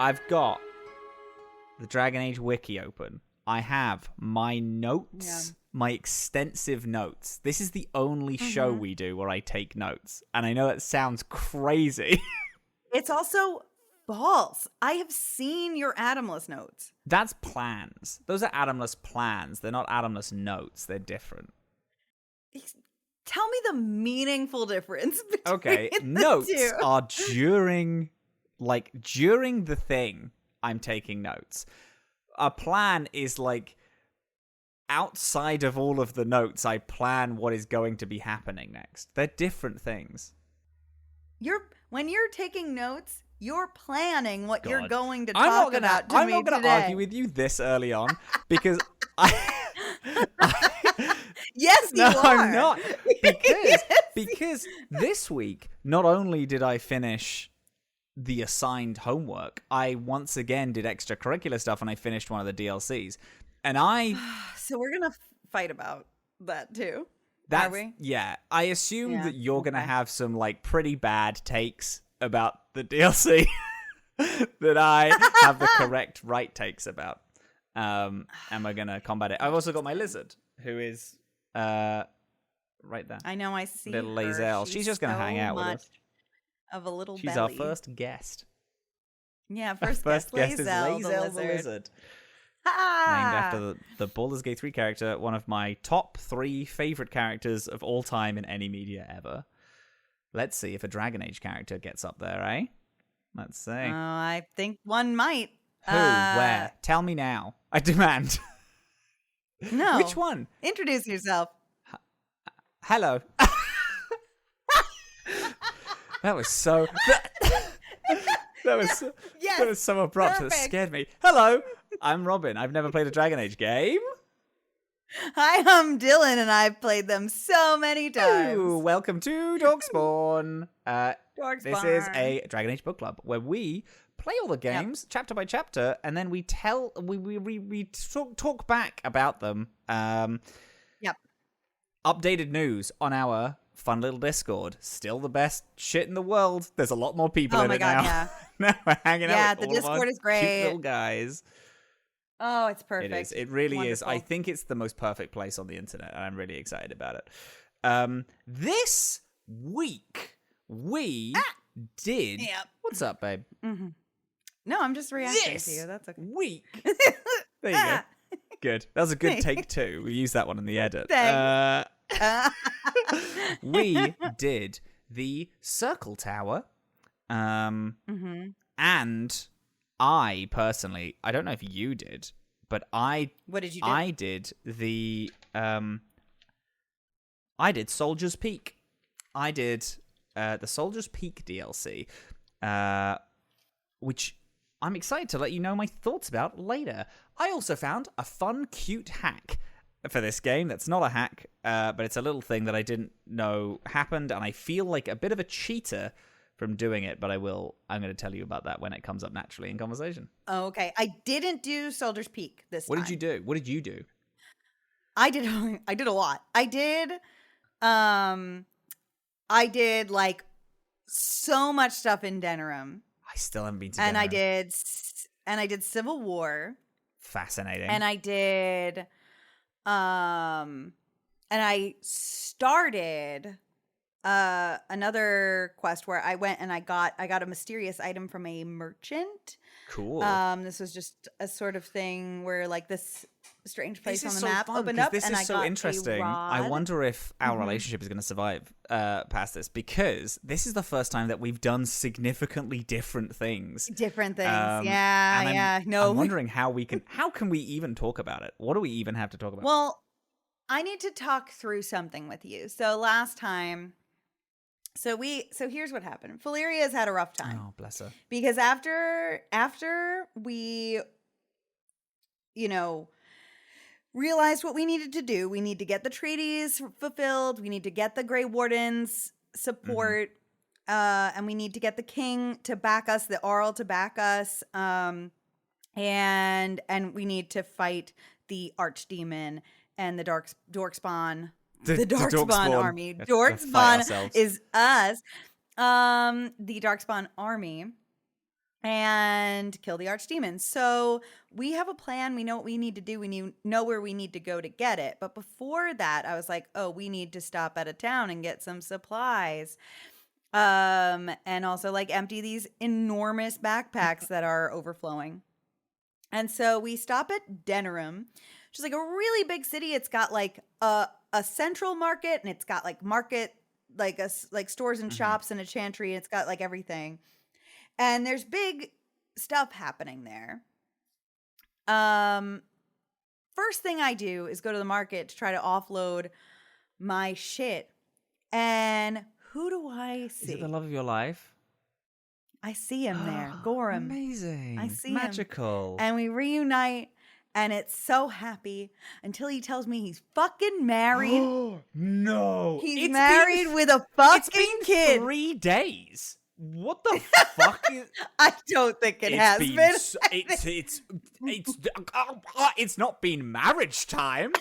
I've got the Dragon Age wiki open. I have my notes, my extensive notes. This is the only show we do where I take notes. And I know that sounds crazy. It's also false. I have seen your Adamless notes. That's plans. Those are Adamless plans. They're not Adamless notes. They're different. Tell me the meaningful difference between the notes two. Are during the thing I'm taking notes. A plan is like outside of all of the notes, I plan what is going to be happening next. They're different things. When you're taking notes, you're planning what you're going to I'm talk about to me today. I'm not going to argue with you this early on because Yes, you are. No, I'm not. Because this week, not only did I finish the assigned homework, I once again did extracurricular stuff and I finished one of the DLCs. And So we're going to fight about that too. Are we? Yeah. I assume that you're going to have some like pretty bad takes about the DLC that I have the correct right takes about. And we're going to combat it. I've also got my lizard who is right there. I know, I see little her. Lae'zel. She's just going to hang out with us. Of a little She's belly. our first guest. Yeah, Our first guest is Lae'zel the lizard. Named after the Baldur's Gate 3 character, one of my top 3 favorite characters of all time in any media ever. Let's see if a Dragon Age character gets up there, eh? Let's see. I think one might. Who? Where? Tell me now. I demand. No. Which one? Introduce yourself. Hello. That was so... That was so abrupt. Perfect. That scared me. Hello, I'm Robin. I've never played a Dragon Age game. Hi, I'm Dillin, and I've played them so many times. Ooh, welcome to Dorkspawn. Dorkspawn. This is a Dragon Age book club where we play all the games chapter by chapter, and then we talk back about them. Updated news on our fun little Discord. Still the best shit in the world. There's a lot more people in it now. Yeah. Now we're hanging out with the Discord is great. Cute little guys. Oh, it's perfect. It is. It really Wonderful. is. I think it's the most perfect place on the internet, and I'm really excited about it. This week, we did... Yep. What's up, babe? Mm-hmm. No, I'm just reacting to you. That's okay. Week. There you go. Good. That was a good take, too. We used that one in the edit. Thanks. We did the Circle Tower. And I personally, I don't know if you did, but what did you do? I did the I did Soldier's Peak. I did the Soldier's Peak DLC, which I'm excited to let you know my thoughts about later. I also found a fun, cute hack for this game that's not a hack, but it's a little thing that I didn't know happened, and I feel like a bit of a cheater from doing it, but I'm going to tell you about that when it comes up naturally in conversation. Oh, okay. I didn't do Soldier's Peak this time. What did you do? What did you do? I did a lot. I did like so much stuff in Denerim. I still haven't been to and Denerim. I did Civil War. Fascinating. And I did and I started another quest where I went and I got a mysterious item from a merchant. Cool. This was just a sort of thing where like this strange place on the so map fun, opened up, this and is I so got interesting. a rod. I wonder if our relationship is going to survive past this, because this is the first time that we've done significantly different things. Different things, I'm wondering how can we even talk about it? What do we even have to talk about? Well, I need to talk through something with you. So last time, so here's what happened. Feleria has had a rough time. Oh, bless her. Because after we, realized what we needed to do, we need to get the treaties fulfilled. We need to get the Grey Wardens support, and we need to get the king to back us, the Arl to back us, and we need to fight the archdemon and the Dorkspawn. The Dorkspawn army. Dorkspawn is us. The Dorkspawn army. and kill the archdemon. So we have a plan. We know what we need to do. Know where we need to go to get it. But before that, I was like, oh, we need to stop at a town and get some supplies. And also like empty these enormous backpacks that are overflowing. And so we stop at Denerim, which is like a really big city. It's got like a central market, and it's got like like stores and shops and a chantry. And it's got like everything. And there's big stuff happening there. First thing I do is go to the market to try to offload my shit. And who do I see? Is it the love of your life? I see him there. Gorham. Amazing. I see Magical. him. And we reunite, and it's so happy until he tells me he's fucking married. No. He's married with a fucking kid. 3 days. What the fuck is... I don't think it has been. It's not been marriage time.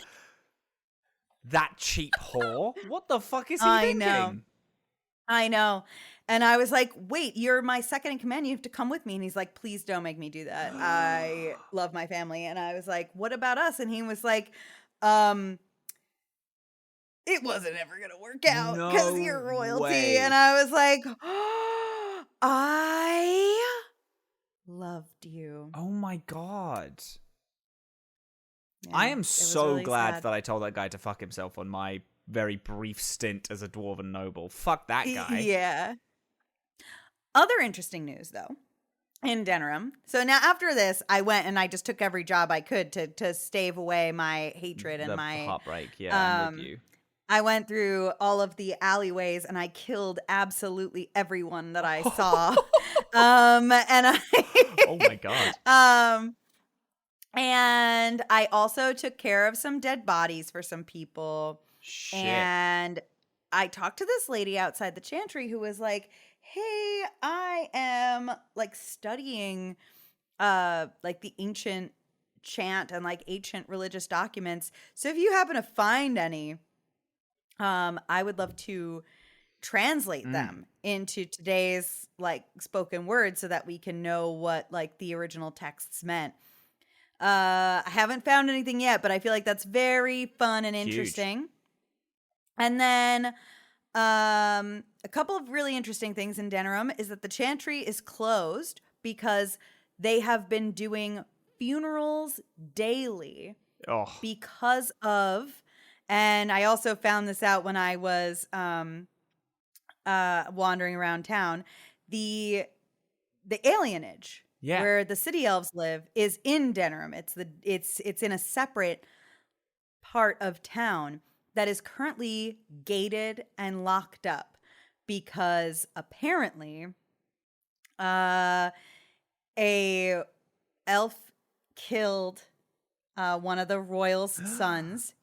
That cheap whore. What the fuck is he thinking? I know. And I was like, wait, you're my second in command. You have to come with me. And he's like, please don't make me do that. I love my family. And I was like, what about us? And he was like, it wasn't ever going to work out because you're royalty. Way. And I was like, I loved you. Oh my God. Yeah, I am so really glad sad. that I told that guy to fuck himself on my very brief stint as a dwarven noble. Fuck that guy. Yeah. Other interesting news, though, in Denerim. So now after this, I went and I just took every job I could to stave away my hatred and my heartbreak. Yeah, I'm with you. I went through all of the alleyways and I killed absolutely everyone that I saw. And I Oh my God. And I also took care of some dead bodies for some people. Shit. And I talked to this lady outside the chantry who was like, hey, I am like studying like the ancient chant and like ancient religious documents. So if you happen to find any, I would love to translate them into today's like spoken word so that we can know what like the original texts meant. I haven't found anything yet, but I feel like that's very fun and interesting. Huge. And then a couple of really interesting things in Denerim is that the chantry is closed because they have been doing funerals daily because of, and I also found this out when I was wandering around town, the alienage. Yeah. Where the city elves live is in Denerim. It's in a separate part of town that is currently gated and locked up because apparently a elf killed one of the royal's sons,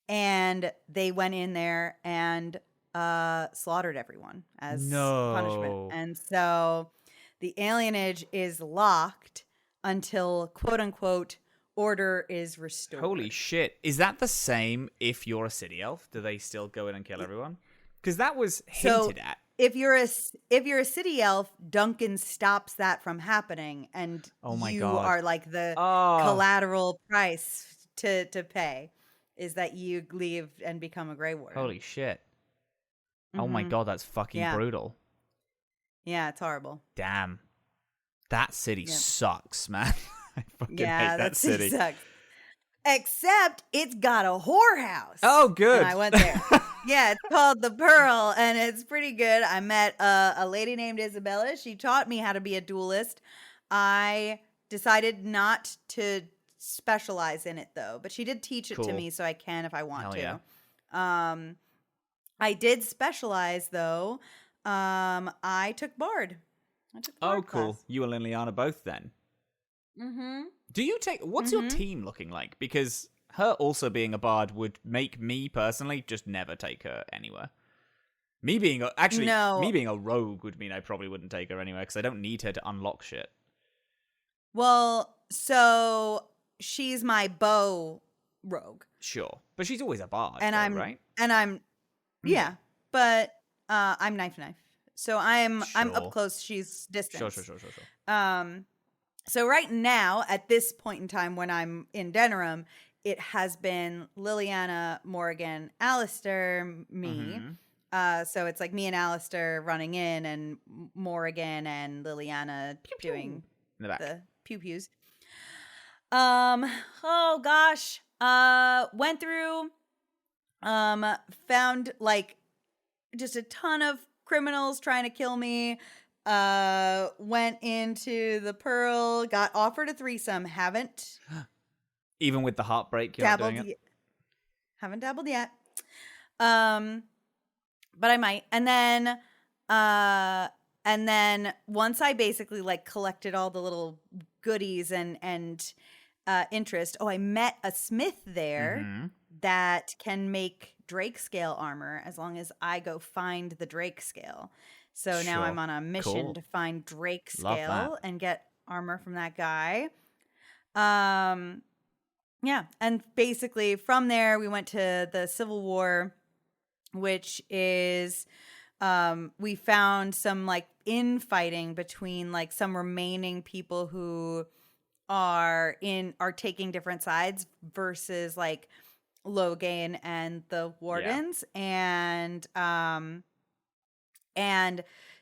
and they went in there and slaughtered everyone as punishment. And so the alienage is locked until, quote unquote, order is restored. Holy shit. Is that the same if you're a city elf? Do they still go in and kill everyone? Because that was hinted at. If you're a city elf, Duncan stops that from happening, and you are like the collateral price to pay is that you leave and become a Grey Warden. Holy shit. Oh my God, that's fucking brutal. Yeah, it's horrible. Damn. That city sucks, man. I fucking hate that city. Sucks. Except it's got a whorehouse. Oh, good. And I went there. Yeah, it's called the Pearl, and it's pretty good. I met a lady named Isabella. She taught me how to be a duelist. I decided not to specialize in it, though. But she did teach it to me, so I can if I want to. Yeah. I did specialize, though. I took Bard. Cool. Class. You and Liliana both then. Mm-hmm. Do you take... What's your team looking like? Because her also being a bard would make me, personally, just never take her anywhere. Me being a rogue would mean I probably wouldn't take her anywhere, because I don't need her to unlock shit. Well, so she's my bow rogue. Sure. But she's always a bard, and though, right? And I'm... Yeah, but I'm knife. So I'm up close, she's distant. Sure. So right now, at this point in time when I'm in Denerim, it has been Liliana, Morgan, Alistair, me. So it's like me and Alistair running in, and Morgan and Liliana doing in the back. the pew-pews. Oh gosh. Went through, found like just a ton of criminals trying to kill me. Went into the Pearl, got offered a threesome, haven't Even with the heartbreak, you're not dabbled doing it? haven't dabbled yet. But I might. And then once I basically like collected all the little goodies and interest. Oh, I met a smith there that can make drake scale armor as long as I go find the drake scale. So now I'm on a mission to find drake scale and get armor from that guy. Yeah, and basically from there we went to the Civil War, which is we found some like infighting between like some remaining people who are taking different sides versus like Logain and the Wardens, and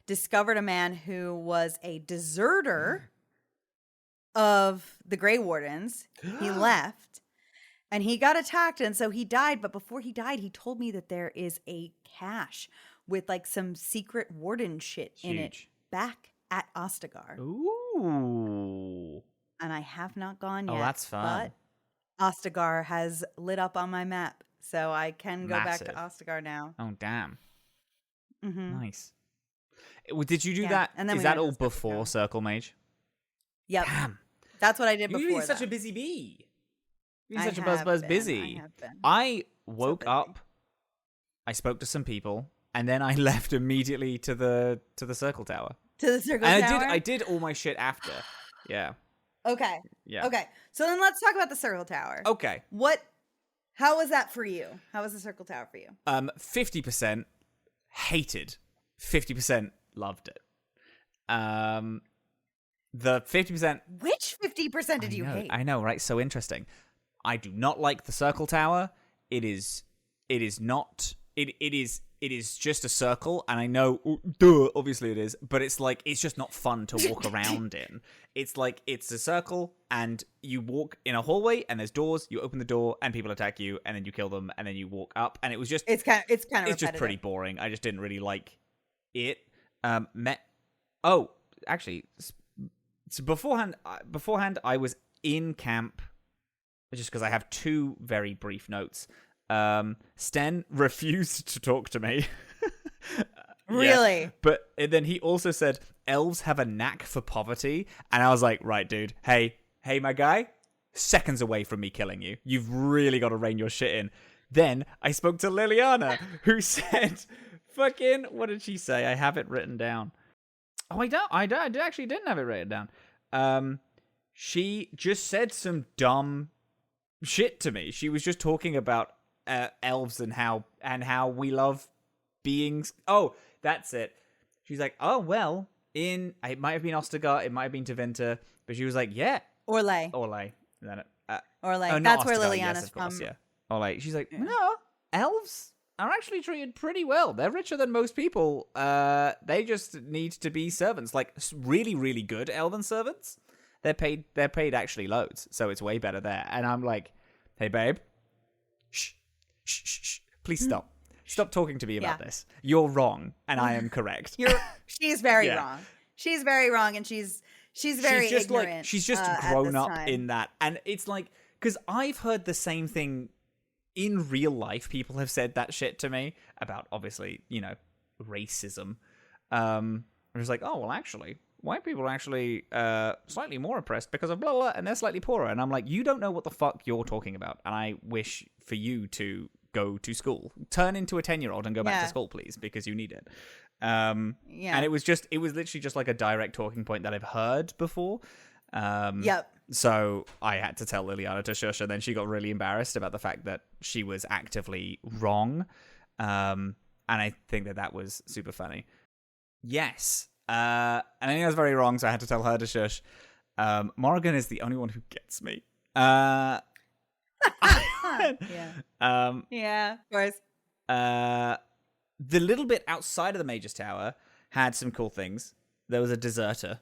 discovered a man who was a deserter of the Grey Wardens. He left and he got attacked, and so he died. But before he died, he told me that there is a cache with like some secret warden shit in it back at Ostagar. Ooh. And I have not gone yet. Oh, that's fun. But Ostagar has lit up on my map, so I can go back to Ostagar now. Oh, damn. Mm-hmm. Nice. Did you do that? And then is that all before Circle Mage? Yep. Damn. That's what I did before. You're such a busy bee. You're such a buzz busy. I woke up, I spoke to some people, and then I left immediately to the Circle Tower. To the Circle Tower? I did all my shit after. Yeah. Okay. Yeah. Okay. So then let's talk about the Circle Tower. Okay. How was that for you? How was the Circle Tower for you? 50% hated. 50% loved it. The 50%. Which 50% did you hate? I know, right? So interesting. I do not like the Circle Tower. It is not. It is just a circle, and I know, duh, obviously it is, but it's like, it's just not fun to walk around in. It's like, it's a circle, and you walk in a hallway, and there's doors, you open the door, and people attack you, and then you kill them, and then you walk up, and it was just... It's kind of just pretty boring. I just didn't really like it. Actually, so beforehand, I was in camp, just because I have two very brief notes. Sten refused to talk to me. Really? Yeah. But then he also said, elves have a knack for poverty. And I was like, right, dude. Hey, my guy, seconds away from me killing you. You've really got to rein your shit in. Then I spoke to Liliana, who said, fucking, what did she say? I have it written down. Oh, I actually didn't have it written down. She just said some dumb shit to me. She was just talking about elves and how we love beings. Oh, that's it. She's like, oh well, it might have been Ostagar, it might have been Tevinter, but she was like, yeah, Orlais. Orlais. That's Ostagar, where Liliana's yes, of course, from. Yeah, Orlais. She's like, no, elves are actually treated pretty well. They're richer than most people. They just need to be servants, like really, really good elven servants. They're paid actually loads, so it's way better there. And I'm like, hey babe, shh. Please stop. Stop talking to me about this. You're wrong, and I am correct. She's very wrong. She's very wrong, and she's very just ignorant. Like, she's just grown up time. in that, and it's like, because I've heard the same thing in real life. People have said that shit to me about, obviously, racism. I was like, oh well, actually, white people are actually slightly more oppressed because of blah blah, and they're slightly poorer. And I'm like, you don't know what the fuck you're talking about, and I wish for you to go to school, turn into a 10-year-old and go back to school, please, because you need it. And it was literally just like a direct talking point that I've heard before. So I had to tell Liliana to shush, and then she got really embarrassed about the fact that she was actively wrong. And I think that was super funny. Yes. And I think that's very wrong, so I had to tell her to shush. Morrigan is the only one who gets me. Yeah. Yeah, of course. The little bit outside of the Mage's Tower had some cool things. There was a deserter,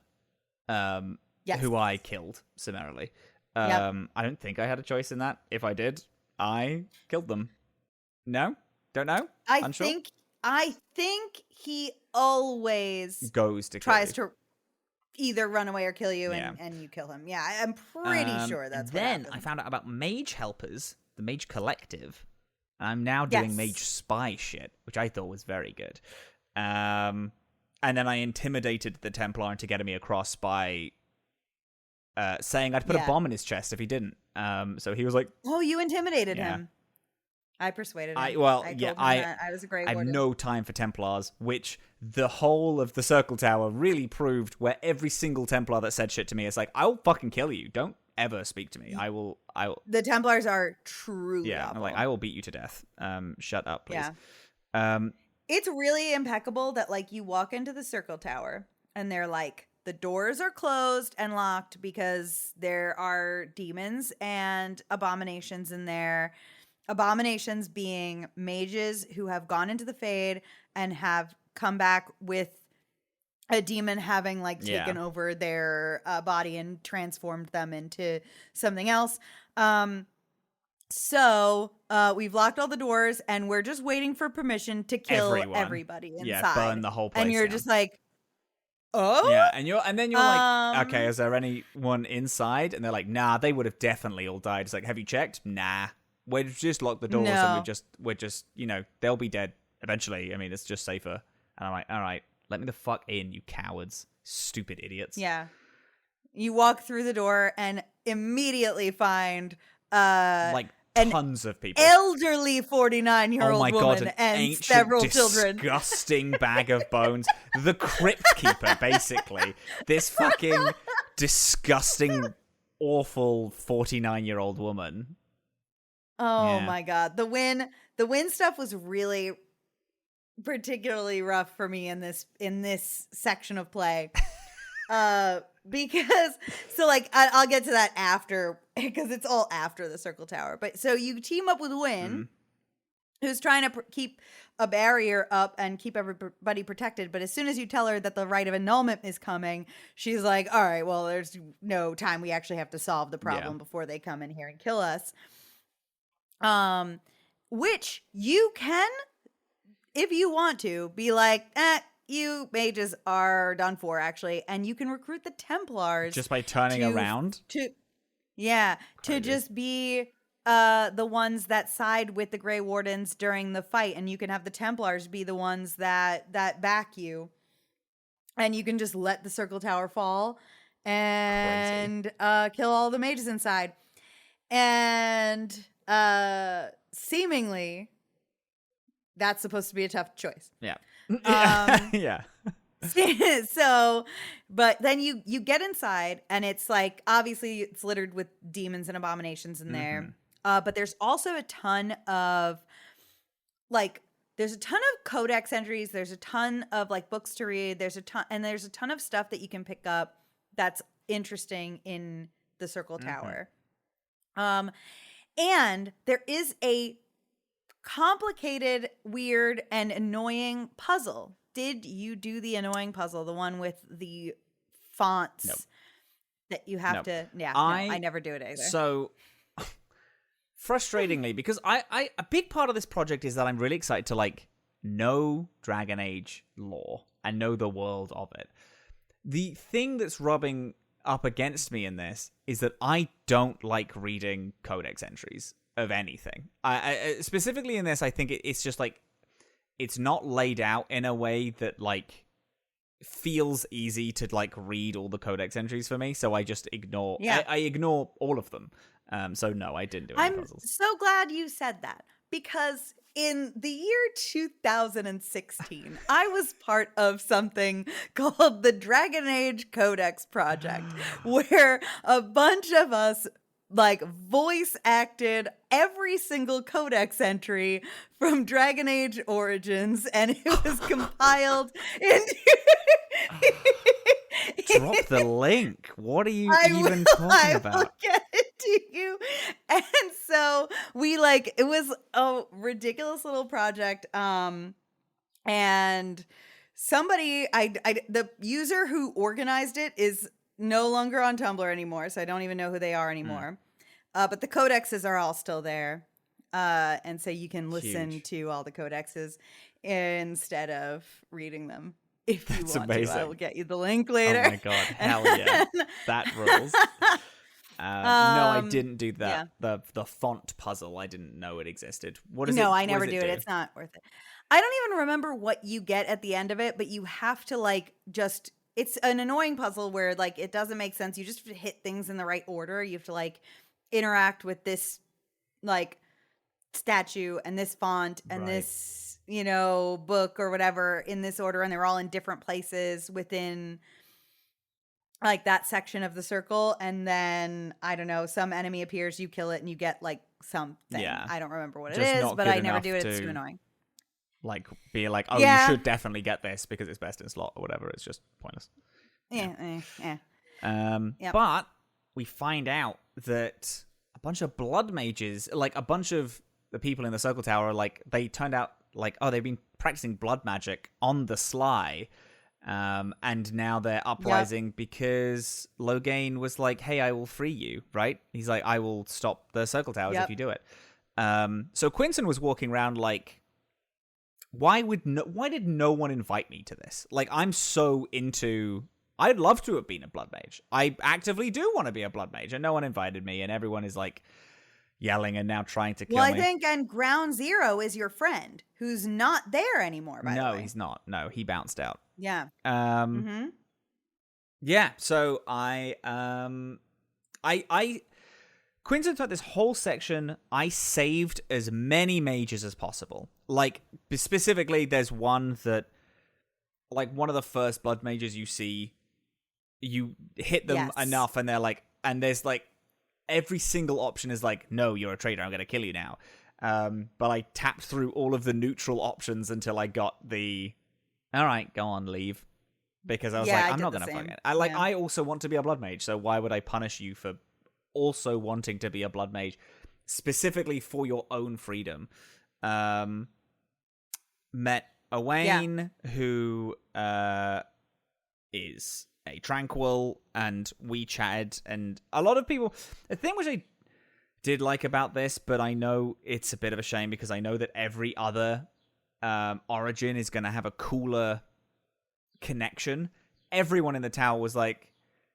who I killed summarily. I don't think I had a choice in that. If I did, I killed them. No? Don't know? Unsure? I think he always goes to tries to either run away or kill you, and you kill him. Yeah, I'm pretty sure that's what Then happens. I found out about Mage Helpers, the Mage Collective. I'm now doing Mage Spy shit, which I thought was very good. And then I intimidated the Templar into getting me across by saying I'd put a bomb in his chest if he didn't. So he was like, "Oh, you intimidated him." I persuaded him. I was a Grey Warden. I have no time for Templars, which the whole of the Circle Tower really proved, where every single Templar that said shit to me is like, I'll fucking kill you. Don't ever speak to me. I will. The Templars are truly awful. I'm like, I will beat you to death. Shut up, please. Yeah. It's really impeccable that, like, you walk into the Circle Tower and they're like, the doors are closed and locked because there are demons and abominations in there. Abominations being mages who have gone into the Fade and have come back with a demon having, like, taken over their body and transformed them into something else. So we've locked all the doors and we're just waiting for permission to kill everybody inside. Yeah, burn the whole place and you're down. just like, oh? Yeah, and then you're like, okay, is there anyone inside? And they're like, nah, they would have definitely all died. It's like, have you checked? Nah. We've just locked the doors and we're just, they'll be dead eventually. I mean, it's just safer. And I'm like, all right, let me the fuck in, you cowards. Stupid idiots. Yeah. You walk through the door and immediately find tons of people. Elderly 49-year-old woman and ancient, several children. Disgusting bag of bones. The Crypt Keeper, basically. This fucking disgusting, awful 49-year-old woman. Oh my god. The win stuff was really particularly rough for me in this section of play. Because I'll get to that after, because it's all after the Circle Tower. But so you team up with Wynn, who's trying to keep a barrier up and keep everybody protected. But as soon as you tell her that the Rite of Annulment is coming, she's like, all right, well, there's no time. We actually have to solve the problem before they come in here and kill us. Which you can, if you want to, be like, you mages are done for, actually, and you can recruit the Templars just by turning around to just be the ones that side with the Grey Wardens during the fight, and you can have the Templars be the ones that back you, and you can just let the Circle Tower fall and kill all the mages inside, and seemingly that's supposed to be a tough choice. Yeah. Yeah. So, but then you get inside and it's like, obviously it's littered with demons and abominations in there. But there's also a ton of codex entries. There's a ton of books to read. There's a ton of stuff that you can pick up that's interesting in the Circle Tower. And there is a complicated, weird, and annoying puzzle. Did you do the annoying puzzle, the one with the fonts that you have to? Yeah, I never do it either. So frustratingly, because I a big part of this project is that I'm really excited to know Dragon Age lore and know the world of it. The thing that's rubbing up against me in this is that I don't like reading codex entries of anything. I specifically in this, I think it's just it's not laid out in a way that feels easy to read all the codex entries for me, so I just ignore. I ignore all of them. So no, I didn't do any puzzles. I'm so glad you said that, because in the year 2016, I was part of something called the Dragon Age Codex Project, where a bunch of us like voice acted every single codex entry from Dragon Age Origins, and it was compiled into Drop the link. What are you even talking I about? will get it to you. And so we like, it was a ridiculous little project. And somebody, the user who organized it is no longer on Tumblr anymore, so I don't even know who they are anymore. But the codexes are all still there. And so you can listen to all the codexes instead of reading them. If you want amazing. to, I will get you the link later. Oh my god, hell yeah. That rules. No, I didn't do that. Yeah. The font puzzle, I didn't know it existed. What is it? No, I never do it. It's not worth it. I don't even remember what you get at the end of it, but you have to like just, it's an annoying puzzle where like it doesn't make sense. You just have to hit things in the right order. You have to like interact with this like statue and this font and this, you know, book or whatever in this order, and they're all in different places within like that section of the circle. And then I don't know, some enemy appears, you kill it, and you get like something. Yeah. I don't remember what just it is, but I never do it. It's too annoying. Like be like, oh, you should definitely get this because it's best in slot or whatever. It's just pointless. But we find out that a bunch of blood mages, like a bunch of the people in the Circle Tower, like they turned out like, oh, they've been practicing blood magic on the sly. And now they're uprising because Loghain was like, hey, I will free you, right? He's like, I will stop the Circle Towers if you do it. So Quinton was walking around like, why did no one invite me to this? Like, I'm so into, I'd love to have been a blood mage. I actively do want to be a blood mage, and no one invited me, and everyone is like yelling and now trying to kill me. Well, I think, and Ground Zero is your friend, who's not there anymore, by the way. No, he's not. No, he bounced out. Yeah. Yeah, so Quinton throughout this whole section, I saved as many mages as possible. Like, specifically, there's one that, like, one of the first blood mages you see, you hit them enough, and they're like, and there's like, every single option is like, no, you're a traitor, I'm going to kill you now. But I tapped through all of the neutral options until I got the, all right, go on, leave. Because I was like, I'm not going to fuck it. I also want to be a blood mage, so why would I punish you for also wanting to be a blood mage, specifically for your own freedom? Met Owain, who is a tranquil, and we chatted, and a lot of people, the thing which I did like about this, but I know it's a bit of a shame because I know that every other origin is going to have a cooler connection. Everyone in the tower was like,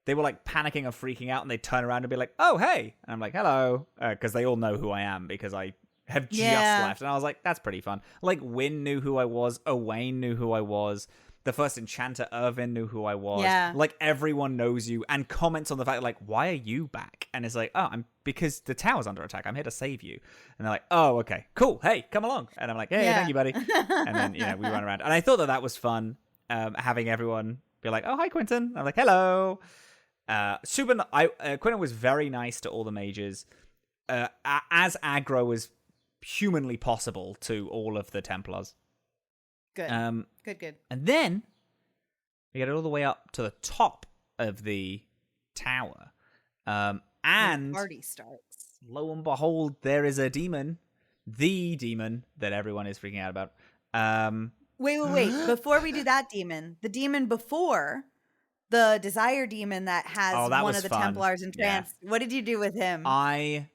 they were like panicking or freaking out, and they'd turn around and be like, oh, hey. And I'm like, hello. Because they all know who I am because I have just left. And I was like, that's pretty fun. Like, Wynn knew who I was. Owain knew who I was. The first enchanter, Irvin, knew who I was. Yeah. Like, everyone knows you and comments on the fact, like, why are you back? And it's like, oh, because the tower's under attack. I'm here to save you. And they're like, oh, okay, cool. Hey, come along. And I'm like, hey, thank you, buddy. And then, we run around. And I thought that was fun, having everyone be like, oh, hi, Quinton. I'm like, hello. Quinton was very nice to all the mages, as aggro as humanly possible to all of the Templars. Good. Good. And then we get all the way up to the top of the tower, and the party starts. Lo and behold, there is a demon, the demon that everyone is freaking out about. Wait! Before we do that demon, the demon before. The Desire Demon that has one of the fun. Templars in trance. Yeah. What did you do with him? I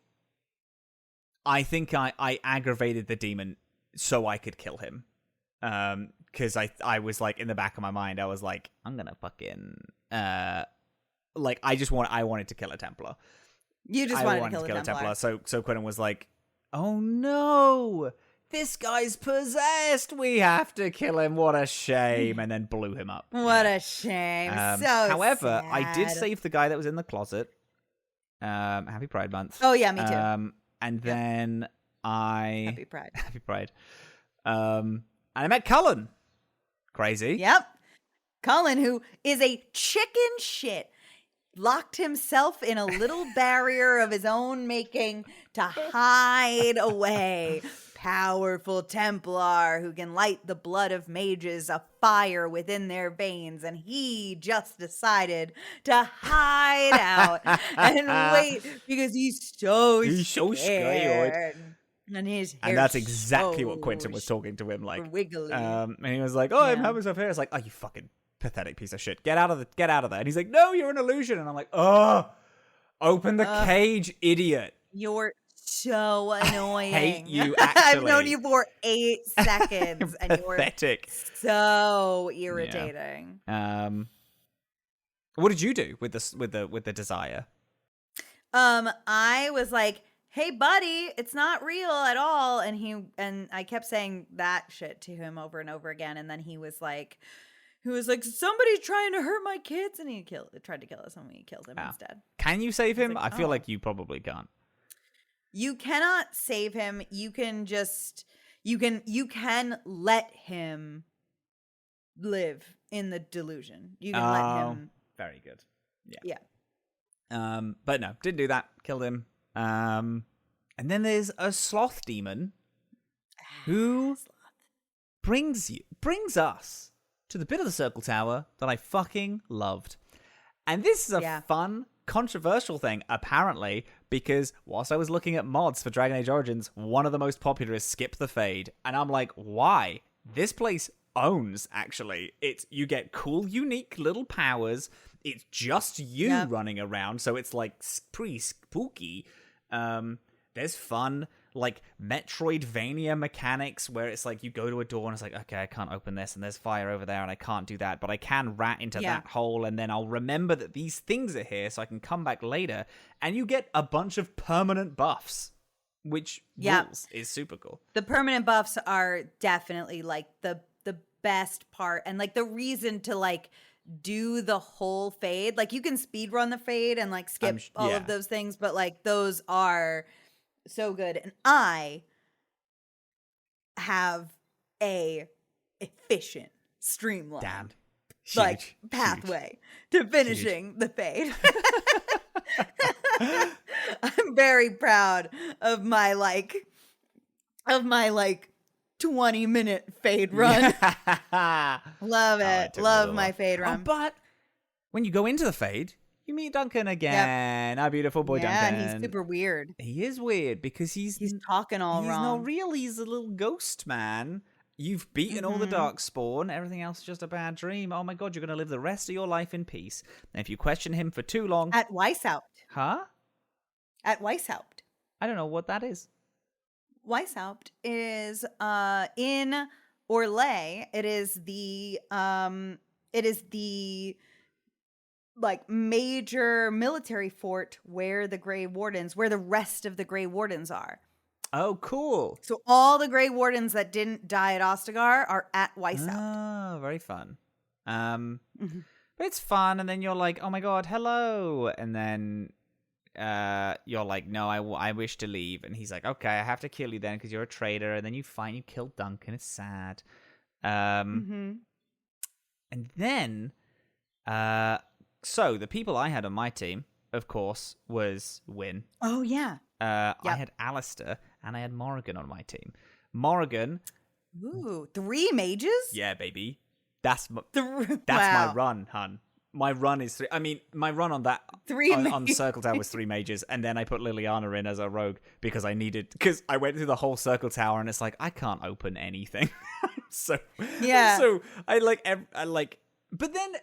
think I aggravated the demon so I could kill him. Because I was like, in the back of my mind, I was like, I'm gonna fucking like I wanted to kill a Templar. You just wanted to kill a Templar. So Quinton was like, oh no, this guy's possessed. We have to kill him. What a shame. And then blew him up. What a shame. However, sad. I did save the guy that was in the closet. Happy Pride Month. Oh, yeah, me too. And then Happy Pride. Happy Pride. And I met Cullen. Crazy. Yep. Cullen, who is a chicken shit. locked himself in a little barrier of his own making to hide away. Powerful Templar who can light the blood of mages afire within their veins, and he just decided to hide out and wait because he's so scared. And that's exactly what Quentin was talking to him like. Wiggly. And he was like, "Oh, I'm having myself here." It's like, "Oh, you fucking pathetic piece of shit! Get out of there!" And he's like, "No, you're an illusion." And I'm like, "Oh, open the cage, idiot! You're so annoying. I hate you. Actually, I've known you for 8 seconds, and pathetic. You're so irritating." Yeah. What did you do with the desire? I was like, "Hey, buddy, it's not real at all," and I kept saying that shit to him over and over again, and then he was like, "Somebody's trying to hurt my kids," and he tried to kill us, and we killed him instead. Can you save him? Like, I feel like you probably can't. You cannot save him. You can just you can let him live in the delusion. You can let him. Very good. Yeah. But no, didn't do that. Killed him. And then there's a sloth demon who brings us to the bit of the circle tower that I fucking loved. And this is a fun, controversial thing, apparently, because whilst I was looking at mods for Dragon Age Origins, one of the most popular is Skip the Fade. And I'm like, why? This place owns, actually. You get cool, unique little powers. It's just you running around, so it's like pretty spooky. There's fun, like Metroidvania mechanics where it's like you go to a door and it's like, okay, I can't open this, and there's fire over there and I can't do that, but I can rat into that hole, and then I'll remember that these things are here so I can come back later, and you get a bunch of permanent buffs, which rules. Is super cool. The permanent buffs are definitely like the best part, and like the reason to like do the whole fade. Like you can speed run the fade and like skip all of those things, but like those are so good. And I have a efficient, streamlined pathway to finishing the fade. I'm very proud of my 20-minute fade run. Love it. Love my fade run. But when you go into the fade, you meet Duncan again. Our beautiful boy Duncan. Yeah, and he's super weird. He is weird because he's talking all wrong. He's not real. He's a little ghost man. You've beaten all the Darkspawn. Everything else is just a bad dream. Oh my god, you're going to live the rest of your life in peace. And if you question him for too long... At Weishaupt. Huh? At Weishaupt. I don't know what that is. Weishaupt is in Orlais. It is the like major military fort where the rest of the Grey Wardens are. Oh, cool. So all the Grey Wardens that didn't die at Ostagar are at Weishaupt. Oh, very fun. But it's fun, and then you're like, oh my god, hello. And then you're like, no, I wish to leave. And he's like, okay, I have to kill you then because you're a traitor. And then you find you killed Duncan. It's sad. And then, so the people I had on my team, of course, was Wynn. Oh, yeah. I had Alistair and I had Morrigan on my team. Morrigan. Ooh, 3 mages? Yeah, baby. That's my run, hun. My run is 3. I mean, my run on that on Circle Tower was 3 mages, and then I put Liliana in as a rogue because I went through the whole Circle Tower, and it's like I can't open anything. So I like. But then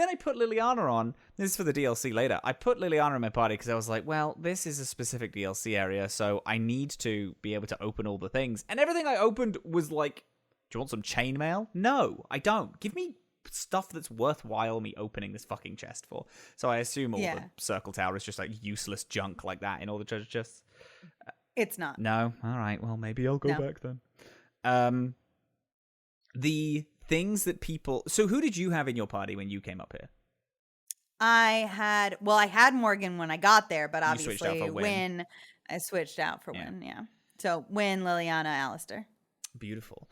I put Liliana on. This is for the DLC later. I put Liliana in my party because I was like, well, this is a specific DLC area, so I need to be able to open all the things. And everything I opened was like, do you want some chainmail? No, I don't. Give me stuff that's worthwhile me opening this fucking chest for. So I assume all the Circle Tower is just like useless junk like that in all the treasure chests. It's not. No? All right. Well, maybe I'll go back then. The things that people... So who did you have in your party when you came up here? I had Morgan when I got there, but obviously Wynn. I switched out for Wynn, yeah. So Wynn, Liliana, Alistair. Beautiful.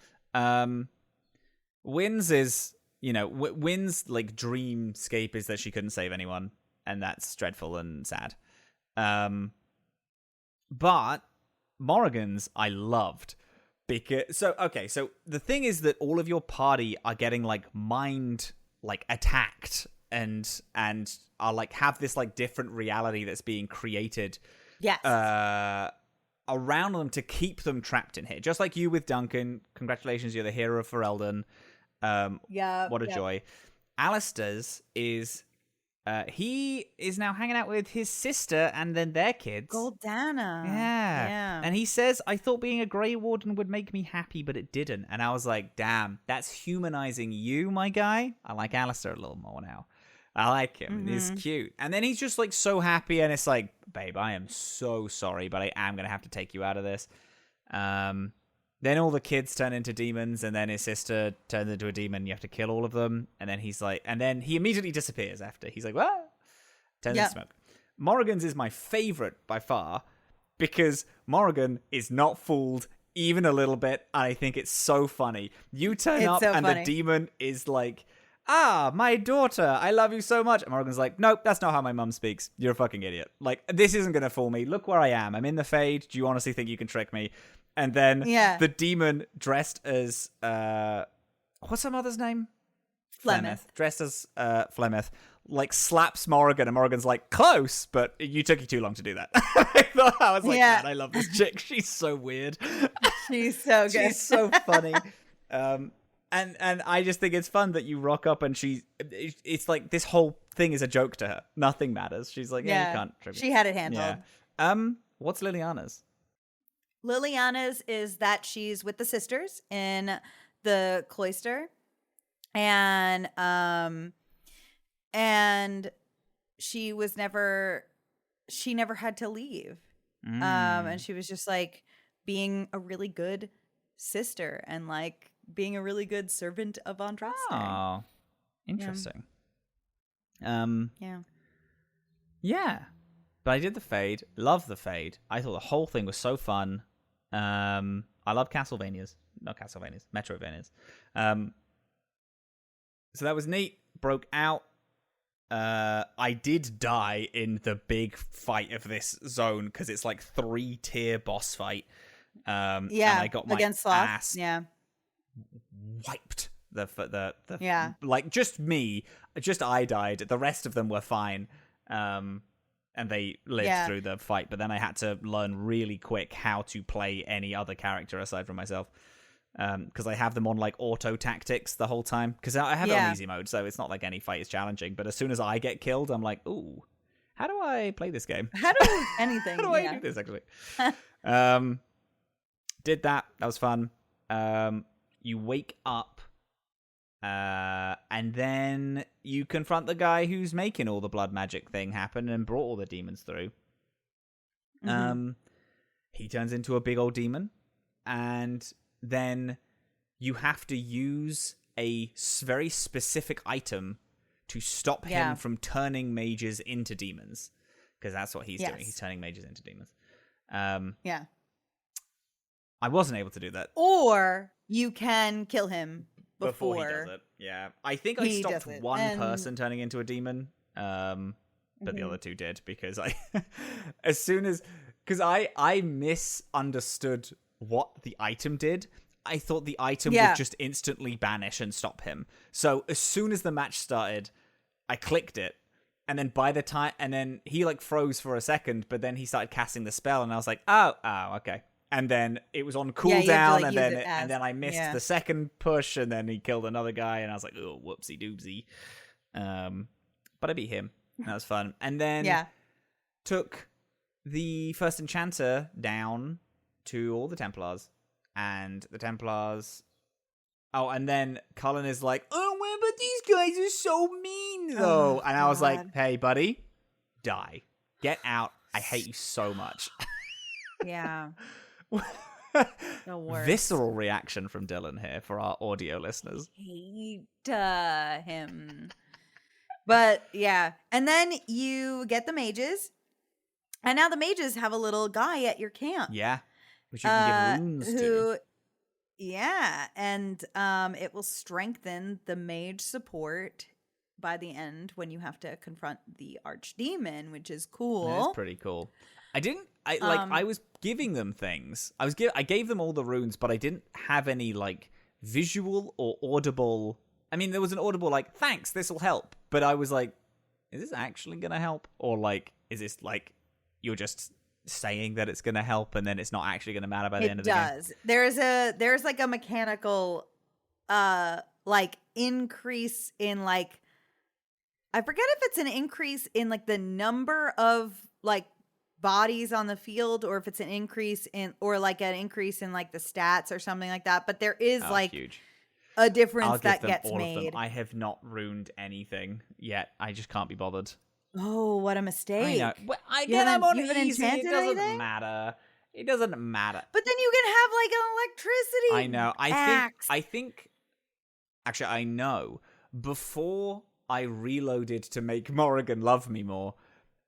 Wynn's is... Wynn's like dreamscape is that she couldn't save anyone. that's dreadful and sad. But Morrigan's I loved because so the thing is that all of your party are getting like attacked and are like have this like different reality that's being created around them to keep them trapped in here, just like you with Duncan. Congratulations, you're the hero of Ferelden. What a joy. Alistair's is he is now hanging out with his sister and then their kids. Goldana. Yeah. And he says, I thought being a Grey Warden would make me happy, but it didn't. And I was like, damn, that's humanizing you, my guy. I like Alistair a little more now. I like him. He's cute. And then he's just like so happy. And it's like, babe, I am so sorry, but I am going to have to take you out of this. Then all the kids turn into demons, and then his sister turns into a demon. You have to kill all of them. And then he's like, and then he immediately disappears after. He's like, what? Turns into smoke. Morrigan's is my favorite by far because Morrigan is not fooled even a little bit. And I think it's so funny. You turn up and the demon is like, my daughter, I love you so much. And Morrigan's like, nope, that's not how my mum speaks. You're a fucking idiot. Like, this isn't going to fool me. Look where I am. I'm in the Fade. Do you honestly think you can trick me? And then the demon dressed as, what's her mother's name? Flemeth. Dressed as Flemeth, like slaps Morrigan, and Morrigan's like, close, but you took you too long to do that. I was like, man, I love this chick. She's so weird. She's so good. She's so funny. And I just think it's fun that you rock up and it's like this whole thing is a joke to her. Nothing matters. She's like, you can't trip me. She had it handled. Yeah. What's Liliana's? Liliana's is that she's with the sisters in the cloister, and she never had to leave, and she was just like being a really good sister and like being a really good servant of Andraste. Oh, interesting. Yeah. But I did the Fade. Love the Fade. I thought the whole thing was so fun. I love Castlevanias. Not Castlevanias. Metrovanias. So that was neat. Broke out. I did die in the big fight of this zone because it's like 3-tier boss fight. And I got my against Sloth. ass wiped. Yeah. Like just I died. The rest of them were fine. And they lived through the fight, but then I had to learn really quick how to play any other character aside from myself, because I have them on like auto tactics the whole time. Because I have it on easy mode, so it's not like any fight is challenging. But as soon as I get killed, I'm like, ooh, how do I play this game? How do anything? How do I do this actually? Did that? That was fun. You wake up. And then you confront the guy who's making all the blood magic thing happen and brought all the demons through. He turns into a big old demon, and then you have to use a very specific item to stop him from turning mages into demons, because that's what he's doing. He's turning mages into demons. I wasn't able to do that. Or you can kill him before he does it. Yeah. I think I stopped one person turning into a demon. But the other two did because I misunderstood what the item did. I thought the item would just instantly banish and stop him. So as soon as the match started, I clicked it. And then and then he like froze for a second, but then he started casting the spell and I was like, oh, okay. And then it was on cooldown, and then I missed the second push, and then he killed another guy, and I was like, oh, whoopsie doopsie. But I beat him. That was fun. And then took the first enchanter down to all the Templars. And the Templars... Oh, and then Cullen is like, oh, but these guys are so mean, though. And I was like, hey, buddy, die. Get out. I hate you so much. Yeah. The worst. Visceral reaction from Dillin here for our audio listeners. Hate him. But yeah. And then you get the mages. And now the mages have a little guy at your camp. Yeah. Which you can give runes to. Yeah. And it will strengthen the mage support by the end when you have to confront the archdemon, which is cool. That's pretty cool. I was giving them things. I gave them all the runes, but I didn't have any like visual or audible. I mean, there was an audible like, thanks, this'll help. But I was like, is this actually gonna help? Or like, is this like you're just saying that it's gonna help and then it's not actually gonna matter by the end of the game? It does. There's like a mechanical like increase in like, I forget if it's an increase in like the number of like bodies on the field, or if it's an increase in, or like an increase in like the stats or something like that. But there is huge. A difference I'll that give them gets all made. Of them. I have not ruined anything yet. I just can't be bothered. Oh, what a mistake! I know. But I'm on easy. It doesn't anything? matter. It doesn't matter. But then you can have like an electricity. I know. Axe. I think. Actually, I know. Before I reloaded to make Morrigan love me more,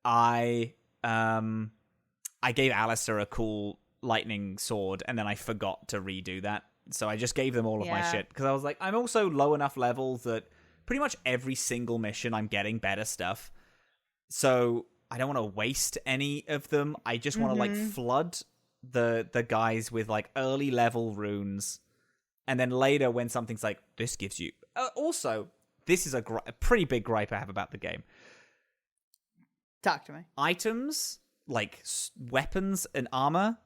I gave Alistair a cool lightning sword, and then I forgot to redo that. So I just gave them all of my shit, because I was like, I'm also low enough level that pretty much every single mission I'm getting better stuff. So I don't want to waste any of them. I just want to like flood the guys with like early level runes, and then later when something's like, this gives you also, this is a pretty big gripe I have about the game. Talk to me. Items like weapons and armor,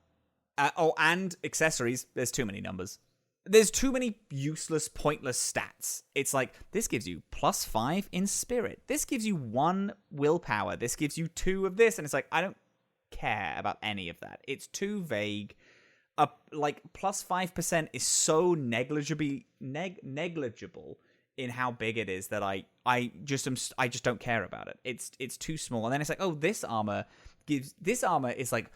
and accessories. There's too many numbers. There's too many useless, pointless stats. It's like, this gives you +5 in spirit. This gives you 1 willpower. This gives you 2 of this. And it's like, I don't care about any of that. It's too vague. Like, +5% is so negligible in how big it is that I just don't care about it. It's too small. And then it's like, oh, this armor is like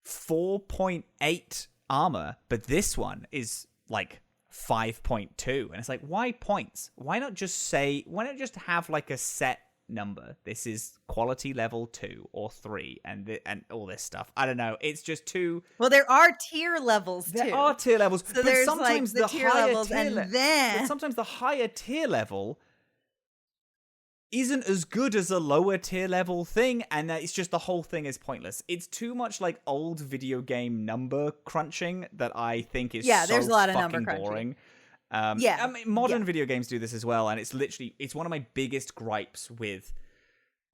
4.8 armor, but this one is like 5.2. And it's like, why points? Why not just have like a set number? This is quality level 2 or 3 and all this stuff. I don't know. It's just too. Well, there are tier levels too. There are tier levels. So but there's sometimes like the tier levels, but sometimes the higher tier level isn't as good as a lower tier level thing, and it's just the whole thing is pointless. It's too much like old video game number crunching that I think is there's a lot of fucking number crunching. boring. I mean, modern video games do this as well, and it's one of my biggest gripes with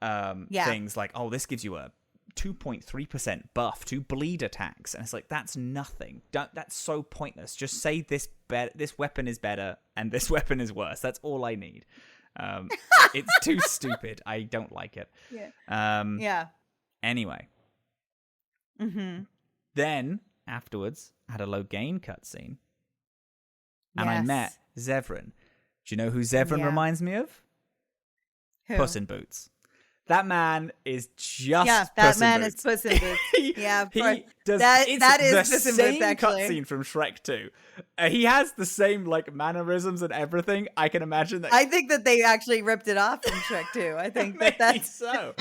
things like, oh, this gives you a 2.3% buff to bleed attacks, and it's like, that's nothing. That's so pointless. Just say this weapon is better and this weapon is worse. That's all I need. It's too stupid. I don't like it. Anyway. Then afterwards, I had a Logain cutscene, and I met Zevran. Do you know who Zevran reminds me of? Who? Puss in Boots. That man is just Puss in Boots. Is Puss in Boots. Yeah, of course. That is Puss in Boots, same actually. Cutscene from Shrek 2. He has the same like mannerisms and everything. I can imagine that. I think that they actually ripped it off from Shrek 2. I think that's so.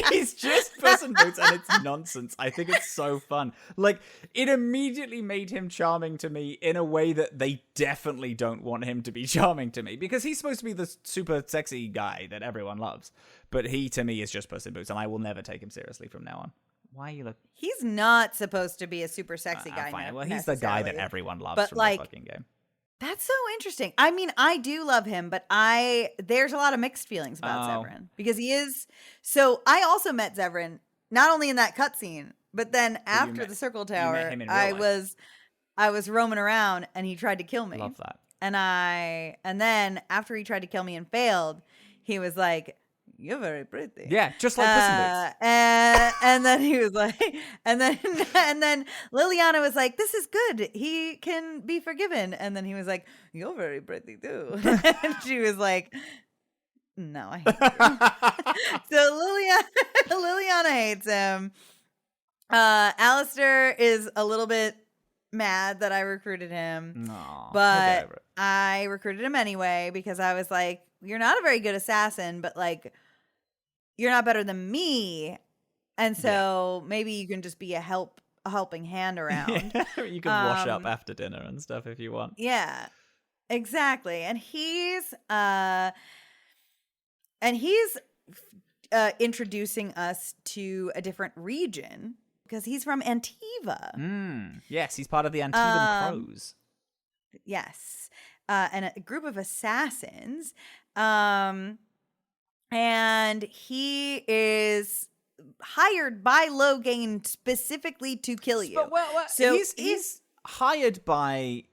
He's just Puss in Boots, and it's nonsense. I think it's so fun. Like, it immediately made him charming to me in a way that they definitely don't want him to be charming to me, because he's supposed to be the super sexy guy that everyone loves. But he, to me, is just Puss in Boots, and I will never take him seriously from now on. Why are you looking? He's not supposed to be a super sexy guy. Fine. Well, he's the guy that everyone loves from the fucking game. That's so interesting. I mean, I do love him, but there's a lot of mixed feelings about Zevran, because he is. So I also met Zevran, not only in that cutscene, but then after the Circle Tower, I was roaming around and he tried to kill me. Love that. And then after he tried to kill me and failed, he was like, "You're very pretty." Yeah, just like Puss in Boots. And then he was like, and then Liliana was like, "This is good. He can be forgiven." And then he was like, "You're very pretty too." And she was like, "No, I hate you." So Liliana hates him. Alistair is a little bit mad that I recruited him. But I recruited him anyway, because I was like, "You're not a very good assassin, but like, you're not better than me, and so maybe you can just be a helping hand around." You can wash up after dinner and stuff if you want. Yeah, exactly. And he's And he's introducing us to a different region because he's from Antiva. Yes, he's part of the Antivan Crows. Yes. And a group of assassins. And he is hired by Loghain specifically to kill you. But, so he's hired by...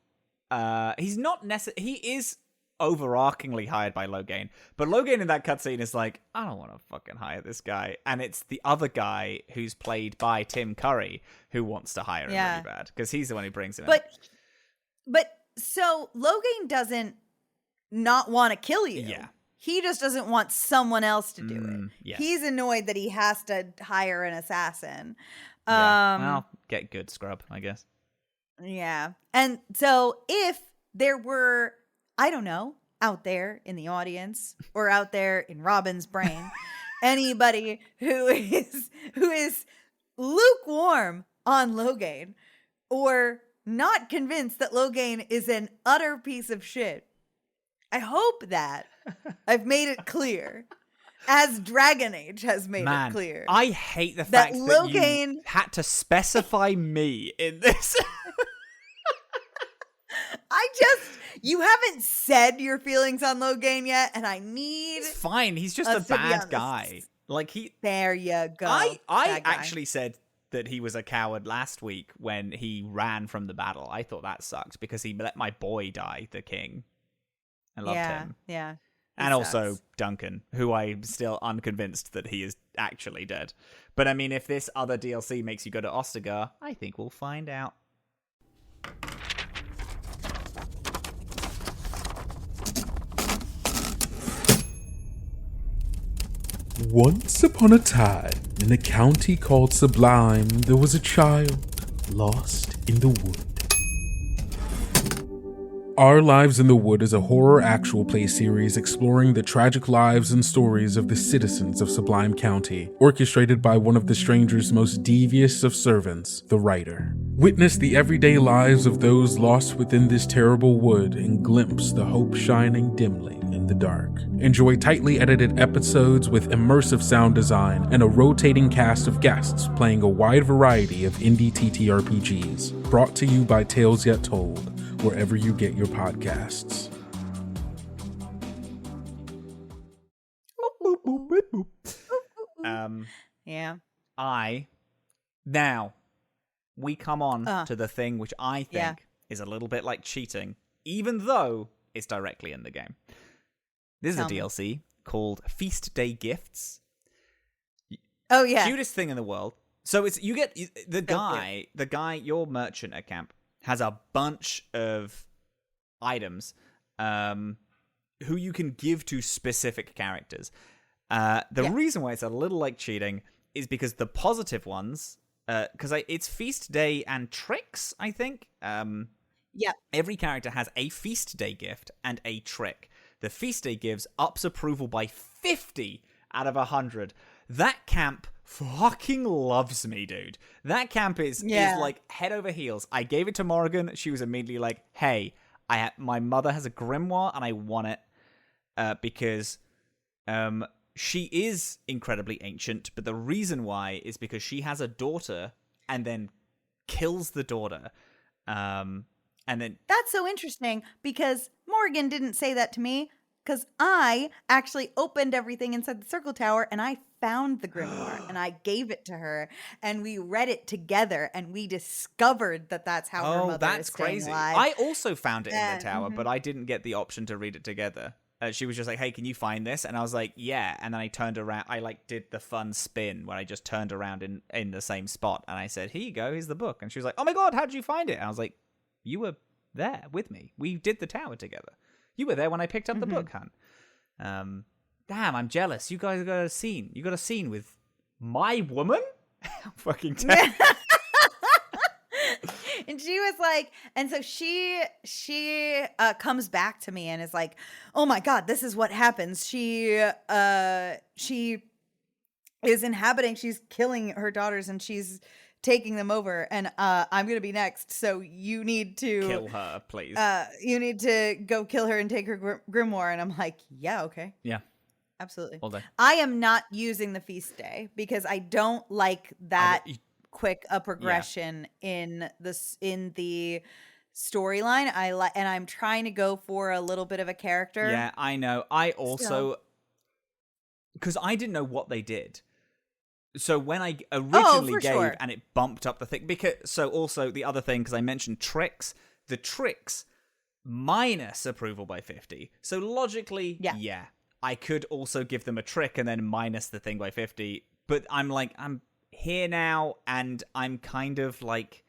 he's not necessarily... He is overarchingly hired by Loghain, but Loghain in that cutscene is like, I don't want to fucking hire this guy, and it's the other guy who's played by Tim Curry who wants to hire him really bad because he's the one who brings him in. But so Loghain doesn't not want to kill you. Yeah. He just doesn't want someone else to do it. Yes. He's annoyed that he has to hire an assassin. Well, get good, scrub, I guess. Yeah. And so if there were, I don't know, out there in the audience or out there in Robin's brain, anybody who is lukewarm on Loghain or not convinced that Loghain is an utter piece of shit, I hope that I've made it clear, as Dragon Age has made it clear. I hate the fact that Loghain you had to specify me in this. You haven't said your feelings on Loghain yet, and I need... It's fine. He's just a bad guy. Like There you go. I actually said that he was a coward last week when he ran from the battle. I thought that sucked because he let my boy die, the king. I loved him. Yeah. And also Duncan, who I'm still unconvinced that he is actually dead. But I mean, if this other DLC makes you go to Ostagar, I think we'll find out. Once upon a time, in a county called Sublime, there was a child lost in the wood. Our Lives in the Wood is a horror actual play series exploring the tragic lives and stories of the citizens of Sublime County, orchestrated by one of the Stranger's most devious of servants, the writer. Witness the everyday lives of those lost within this terrible wood and glimpse the hope shining dimly in the dark. Enjoy tightly edited episodes with immersive sound design and a rotating cast of guests playing a wide variety of indie TTRPGs. Brought to you by Tales Yet Told, wherever you get your podcasts. Yeah. Now, we come on to the thing which I think is a little bit like cheating, even though it's directly in the game. This is a DLC called Feast Day Gifts. Oh, yeah. Cutest thing in the world. So it's the guy, your merchant at camp, has a bunch of items who you can give to specific characters. The reason why it's a little like cheating is because the positive ones, because it's Feast Day and Tricks, I think. Every character has a Feast Day gift and a trick. The Feast Day gives ups approval by 50 out of 100. That camp fucking loves me, dude. That camp is like head over heels. I gave it to Morrigan. She was immediately like, hey, my mother has a grimoire and I want it because she is incredibly ancient, but the reason why is because she has a daughter and then kills the daughter. And then that's so interesting because Morgan didn't say that to me because I actually opened everything inside the Circle Tower and I found the grimoire and I gave it to her and we read it together and we discovered that that's how her mother is staying alive. I also found it in the tower, but I didn't get the option to read it together. She was just like, hey, can you find this? And I was like, yeah. And then I turned around. I did the fun spin where I just turned around in the same spot. And I said, here you go. Here's the book. And she was like, oh my God, how did you find it? And I was like, you were there with me. We did the tower together. You were there when I picked up the book, hun. Damn, I'm jealous. You guys got a scene. You got a scene with my woman? I'm fucking terrible. And she was like, and so she comes back to me and is like, oh my God, this is what happens. She is inhabiting, she's killing her daughters and she's taking them over and I'm going to be next. So you need to kill her, please. You need to go kill her and take her grimoire. And I'm like, yeah, okay. Yeah. Absolutely. all day. I am not using the feast day because I don't like that quick a progression in the storyline. And I'm trying to go for a little bit of a character. Yeah, I know. I also, because I didn't know what they did. So when I originally gave and it bumped up the thing, also the other thing, because I mentioned tricks, the tricks minus approval by 50. So logically, yeah, I could also give them a trick and then minus the thing by 50. But I'm here now, and I'm kind of like,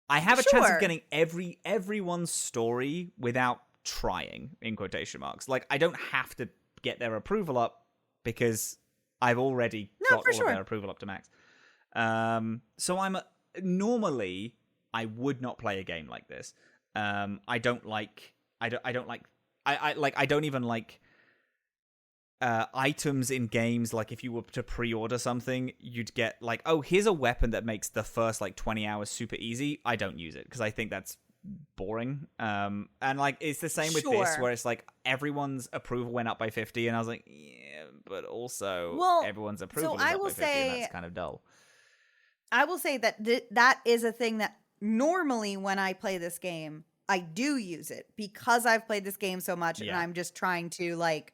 I have a chance of getting everyone's story without trying, in quotation marks. Like, I don't have to get their approval up because I've already got all of their approval up to max. So normally I would not play a game like this. I don't even like items in games. Like, if you were to pre-order something, you'd get like, oh, here's a weapon that makes the first like 20 hours super easy. I don't use it because I think that's boring. And like, it's the same with this, where it's like everyone's approval went up by 50, and I was like, yeah, but also everyone's approval is up by 50, and that's kind of dull. I will say that that is a thing that normally when I play this game, I do use it because I've played this game so much, and I'm just trying to like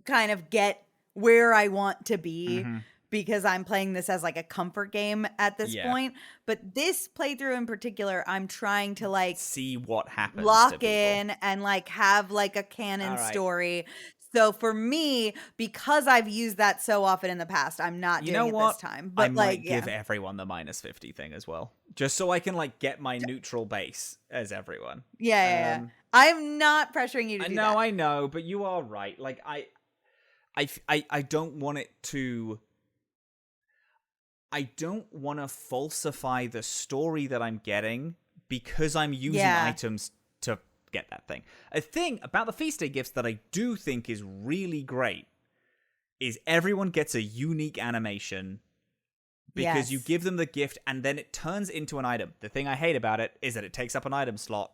kind of get where I want to be because I'm playing this as like a comfort game at this point. But this playthrough in particular, I'm trying to like see what happens, lock in and like have like a canon story. So for me, because I've used that so often in the past, I'm not doing it this time. But I might give everyone the minus 50 thing as well, just so I can like get my neutral base as everyone. Yeah. I'm not pressuring you to do that. No, I know, but you are right. Like, I don't want it to. I don't want to falsify the story that I'm getting because I'm using items to get that thing. A thing about the Feast Day gifts that I do think is really great is everyone gets a unique animation because you give them the gift and then it turns into an item. The thing I hate about it is that it takes up an item slot,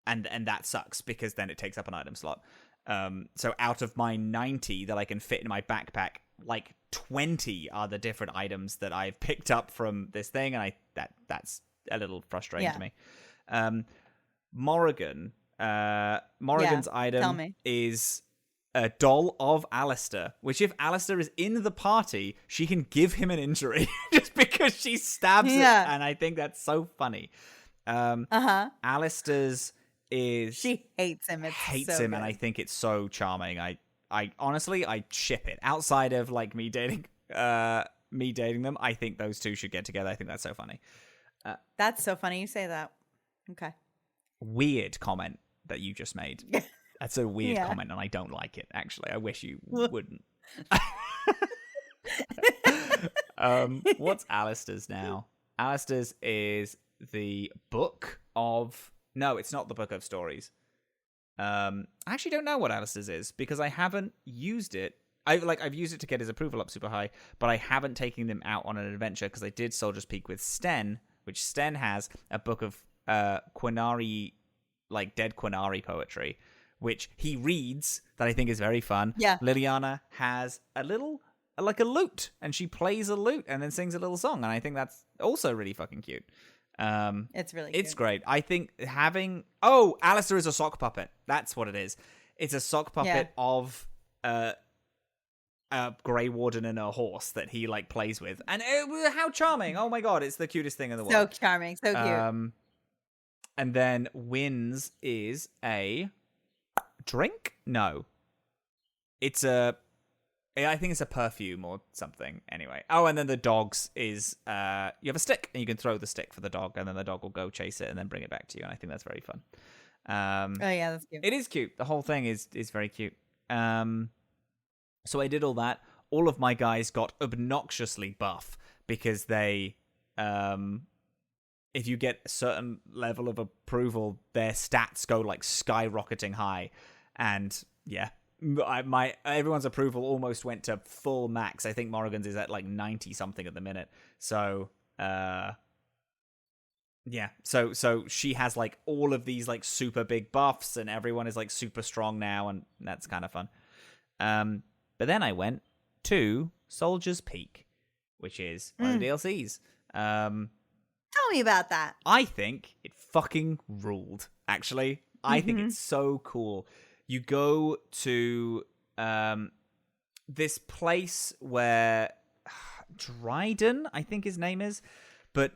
and that sucks because then it takes up an item slot. So out of my 90 that I can fit in my backpack, like 20 are the different items that I've picked up from this thing, and that's a little frustrating to me. Morrigan's item is a doll of Alistair, which if Alistair is in the party, she can give him an injury just because she stabs it, and I think that's so funny. Alistair's is she hates him. And I think it's so charming. I honestly, I ship it. Outside of like me dating them, I think those two should get together. I think that's so funny. That's so funny you say that. Okay. Weird comment that you just made. That's a weird comment, and I don't like it. Actually, I wish you wouldn't. What's Alistair's now? Alistair's is the book of. No, it's not the book of stories. I actually don't know what Alistair's is because I haven't used it. I've used it to get his approval up super high, but I haven't taken them out on an adventure because I did Soldier's Peak with Sten, which Sten has a book of Quinari, like dead Quinari poetry, which he reads that I think is very fun. Yeah. Liliana has a little, like a lute, and she plays a lute and then sings a little song, and I think that's also really fucking cute. It's really cute. It's great. I think having Alistair is a sock puppet. That's what it is. It's a sock puppet of a Grey Warden and a horse that he like plays with. And how charming. Oh my god, it's the cutest thing in the world. So charming, so cute. And then Wynn's is a drink? No. I think it's a perfume or something. Anyway. Oh, and then the dog's is you have a stick and you can throw the stick for the dog, and then the dog will go chase it and then bring it back to you. And I think that's very fun. Oh yeah, that's cute. It is cute. The whole thing is very cute. So I did all that. All of my guys got obnoxiously buff because they if you get a certain level of approval, their stats go like skyrocketing high. And yeah. Everyone's approval almost went to full max. I think Morrigan's is at like 90 something at the minute. So Yeah, so she has like all of these like super big buffs, and everyone is like super strong now, and that's kind of fun. But then I went to Soldier's Peak, which is one of the DLCs. Tell me about that. I think it fucking ruled, actually. I think it's so cool. You go to this place where Dryden, I think his name is, but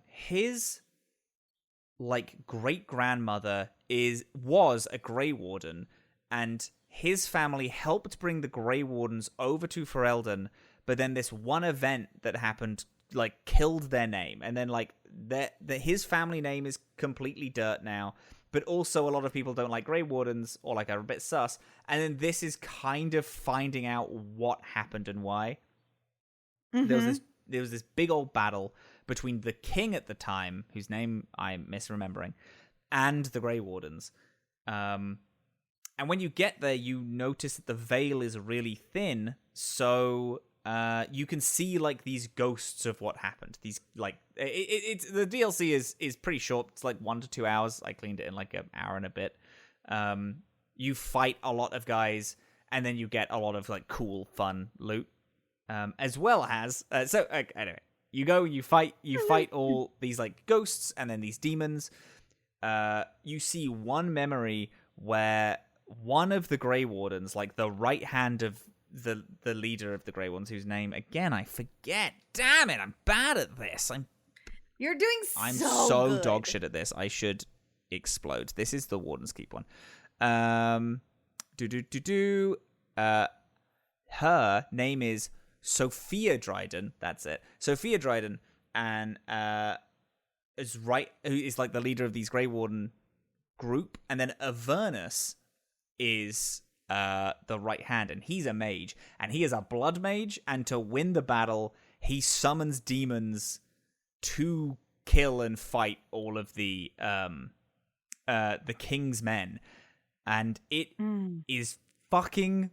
his like great grandmother was a Grey Warden, and his family helped bring the Grey Wardens over to Ferelden, but then this one event that happened like killed their name, and then like his family name is completely dirt now. But also a lot of people don't like Grey Wardens, or like are a bit sus, and then this is kind of finding out what happened and why. There was this big old battle between the king at the time, whose name I'm misremembering, and the Grey Wardens. And when you get there, you notice that the veil is really thin, so you can see like these ghosts of what happened. These like it's the DLC is pretty short. It's like 1 to 2 hours. I cleaned it in like an hour and a bit. You fight a lot of guys, and then you get a lot of like cool, fun loot. As well as anyway, you fight all these like ghosts and then these demons. You see one memory where one of the Grey Wardens, like the right hand of the leader of the Grey Wardens, whose name again I forget. Damn it, I'm bad at this. You're doing I'm so so good. dog shit at this. I should explode. This is the Warden's Keep one. Her name is Sophia Dryden, that's it. Sophia Dryden, and who is like the leader of these Grey Warden group, and then Avernus is the right hand, and he's a mage, and he is a blood mage, and to win the battle, he summons demons to kill and fight all of the king's men, and it is fucking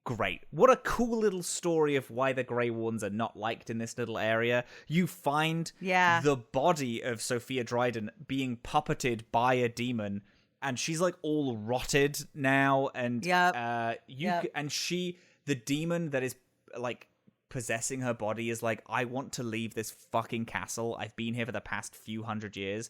great. What a cool little story of why the Grey Wardens are not liked in this little area. You find the body of Sophia Dryden being puppeted by a demon, and she's like all rotted now, and the demon that is like possessing her body is like, I want to leave this fucking castle. I've been here for the past few hundred years.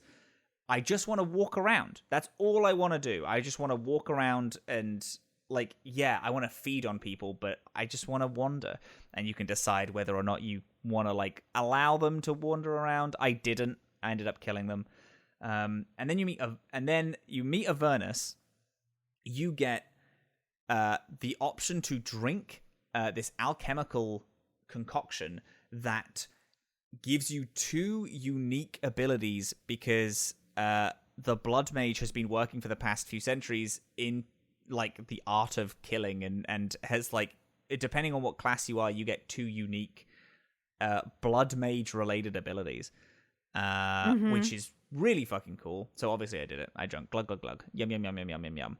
I just want to walk around. That's all I want to do. I just want to walk around and like, yeah, I want to feed on people, but I just want to wander. And you can decide whether or not you want to like allow them to wander around. I didn't. I ended up killing them. And then you meet Avernus. You get the option to drink this alchemical concoction that gives you 2 unique abilities, because the blood mage has been working for the past few centuries in like the art of killing, and has like, depending on what class you are, you get 2 unique blood mage related abilities, which is really fucking cool. So obviously I did it. I drank glug glug glug, yum yum yum yum yum yum yum.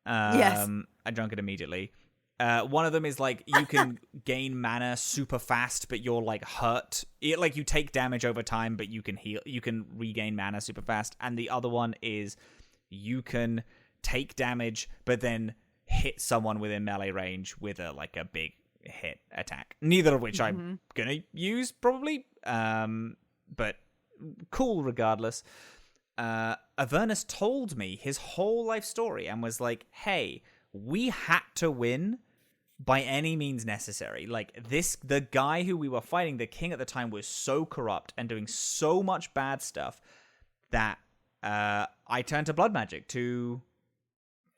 Yes. I drank it immediately. One of them is like, you can gain mana super fast, but you're like hurt. Like you take damage over time, but you can heal. You can regain mana super fast. And the other one is you can take damage, but then hit someone within melee range with a big hit attack. Neither of which I'm gonna use probably, but cool regardless. Avernus told me his whole life story and was like, "Hey, we had to win by any means necessary. Like the guy who we were fighting, the king at the time, was so corrupt and doing so much bad stuff that I turned to blood magic to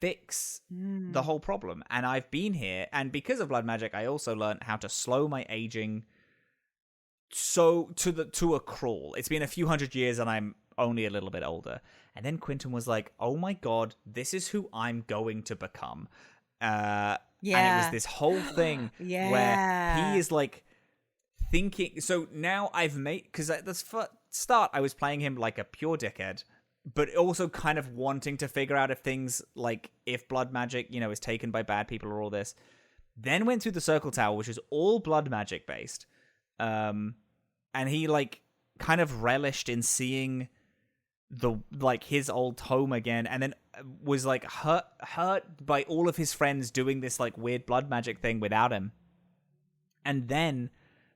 fix the whole problem. And I've been here, and because of blood magic, I also learned how to slow my aging to a crawl. It's been a few hundred years, and I'm only a little bit older." And then Quentin was like, "Oh my god, this is who I'm going to become." And it was this whole thing where he is like thinking. So now I've made, because at the start I was playing him like a pure dickhead, but also kind of wanting to figure out if things like if blood magic, is taken by bad people or all this. Then went through the Circle Tower, which is all blood magic based. And he like kind of relished in seeing his old home again, and then was like hurt by all of his friends doing this like weird blood magic thing without him, and then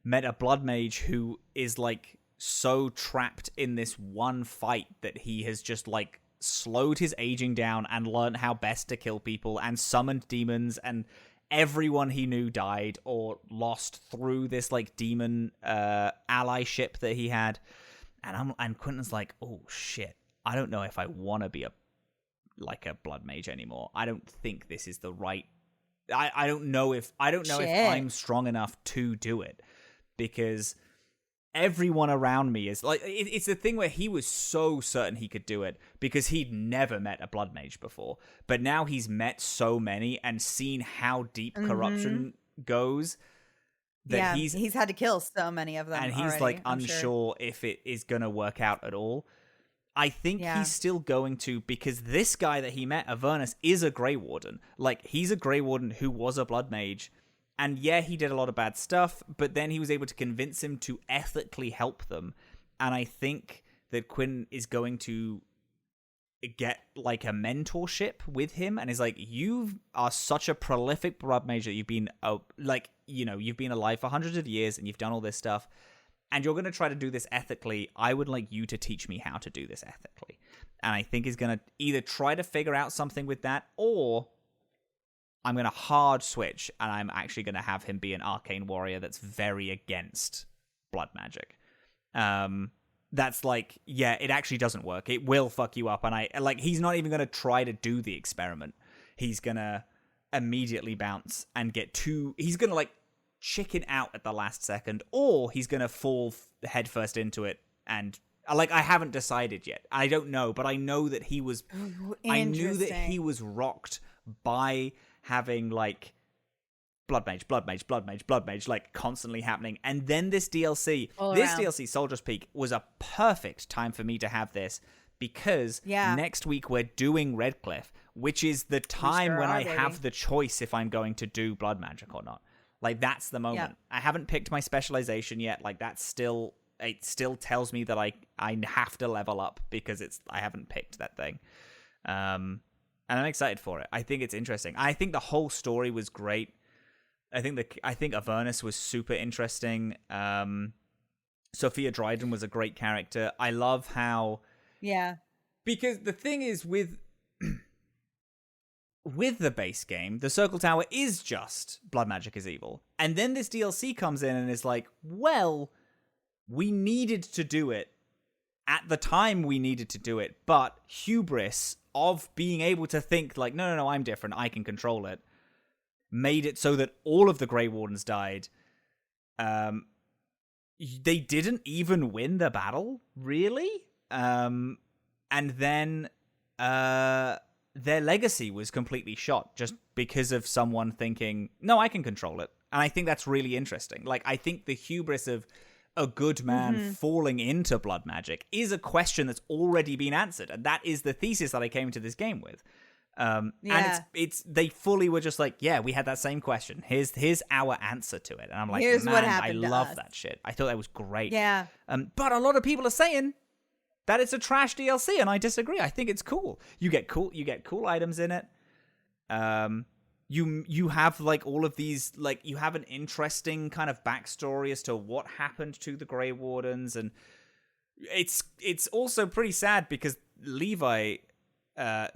met a blood mage who is like so trapped in this one fight that he has just like slowed his aging down and learned how best to kill people and summoned demons, and everyone he knew died or lost through this like demon allyship that he had. And Quentin's like, oh shit, I don't know if I want to be a blood mage anymore. I don't think this is the right. I don't know if I'm strong enough to do it, because everyone around me is like, it's the thing where he was so certain he could do it because he'd never met a blood mage before, but now he's met so many and seen how deep corruption goes. That he's had to kill so many of them, and he's already, like I'm unsure if it is gonna work out at all. I think he's still going to, because this guy that he met, Avernus, is a Grey Warden. Like, he's a Grey Warden who was a blood mage, and yeah, he did a lot of bad stuff, but then he was able to convince him to ethically help them. And I think that Quinn is going to get like a mentorship with him, and is like, you are such a prolific blood mage that you've been you've been alive for hundreds of years and you've done all this stuff, and you're going to try to do this ethically. I would like you to teach me how to do this ethically. And I think he's going to either try to figure out something with that, or I'm going to hard switch and I'm actually going to have him be an arcane warrior that's very against blood magic. That's like, yeah, it actually doesn't work. It will fuck you up. And he's not even going to try to do the experiment. He's going to immediately bounce and he's going to like chicken out at the last second, or he's going to fall headfirst into it. And like, I haven't decided yet. I don't know, but I know that I knew that he was rocked by having like blood mage, like constantly happening. And then this DLC, Soldier's Peak, was a perfect time for me to have this, because next week we're doing Redcliffe, which is the time when I have the choice if I'm going to do blood magic or not. Like, that's the moment. I haven't picked my specialization yet. Like, it still tells me that I have to level up because I haven't picked that thing. And I'm excited for it. I think it's interesting. I think the whole story was great. I think Avernus was super interesting. Sophia Dryden was a great character. I love how... Yeah. Because the thing is with the base game, the Circle Tower is just blood magic is evil. And then this DLC comes in and is like, well, we needed to do it. At the time, we needed to do it. But hubris of being able to think like, no, I'm different. I can control it, made it so that all of the Grey Wardens died. They didn't even win the battle, really. And then their legacy was completely shot just because of someone thinking, no, I can control it. And I think that's really interesting. Like, I think the hubris of a good man falling into blood magic is a question that's already been answered. And that is the thesis that I came into this game with. And they fully were just like, yeah, we had that same question. Here's our answer to it. And I'm like, here's man, what happened I love us. that shit. I thought that was great. Yeah. But a lot of people are saying that it's a trash DLC, and I disagree. I think it's cool. You get cool items in it. You have like all of these, like, you have an interesting kind of backstory as to what happened to the Grey Wardens, and it's also pretty sad because Levi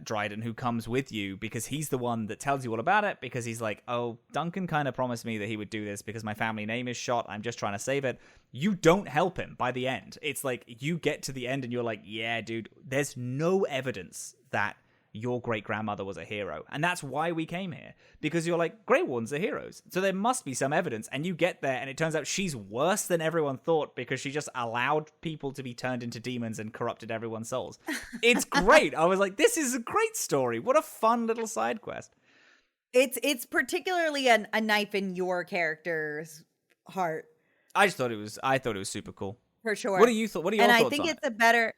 Dryden, who comes with you, because he's the one that tells you all about it, because he's like, oh, Duncan kind of promised me that he would do this because my family name is shot. I'm just trying to save it. You don't help him by the end. It's like you get to the end and you're like, yeah, dude, there's no evidence that your great-grandmother was a hero. And that's why we came here. Because you're like, Grey Wardens are heroes. So there must be some evidence. And you get there and it turns out she's worse than everyone thought because she just allowed people to be turned into demons and corrupted everyone's souls. It's great. I was like, this is a great story. What a fun little side quest. It's particularly a knife in your character's heart. I thought it was super cool. For sure. What are your thoughts on it? And I think it's a better...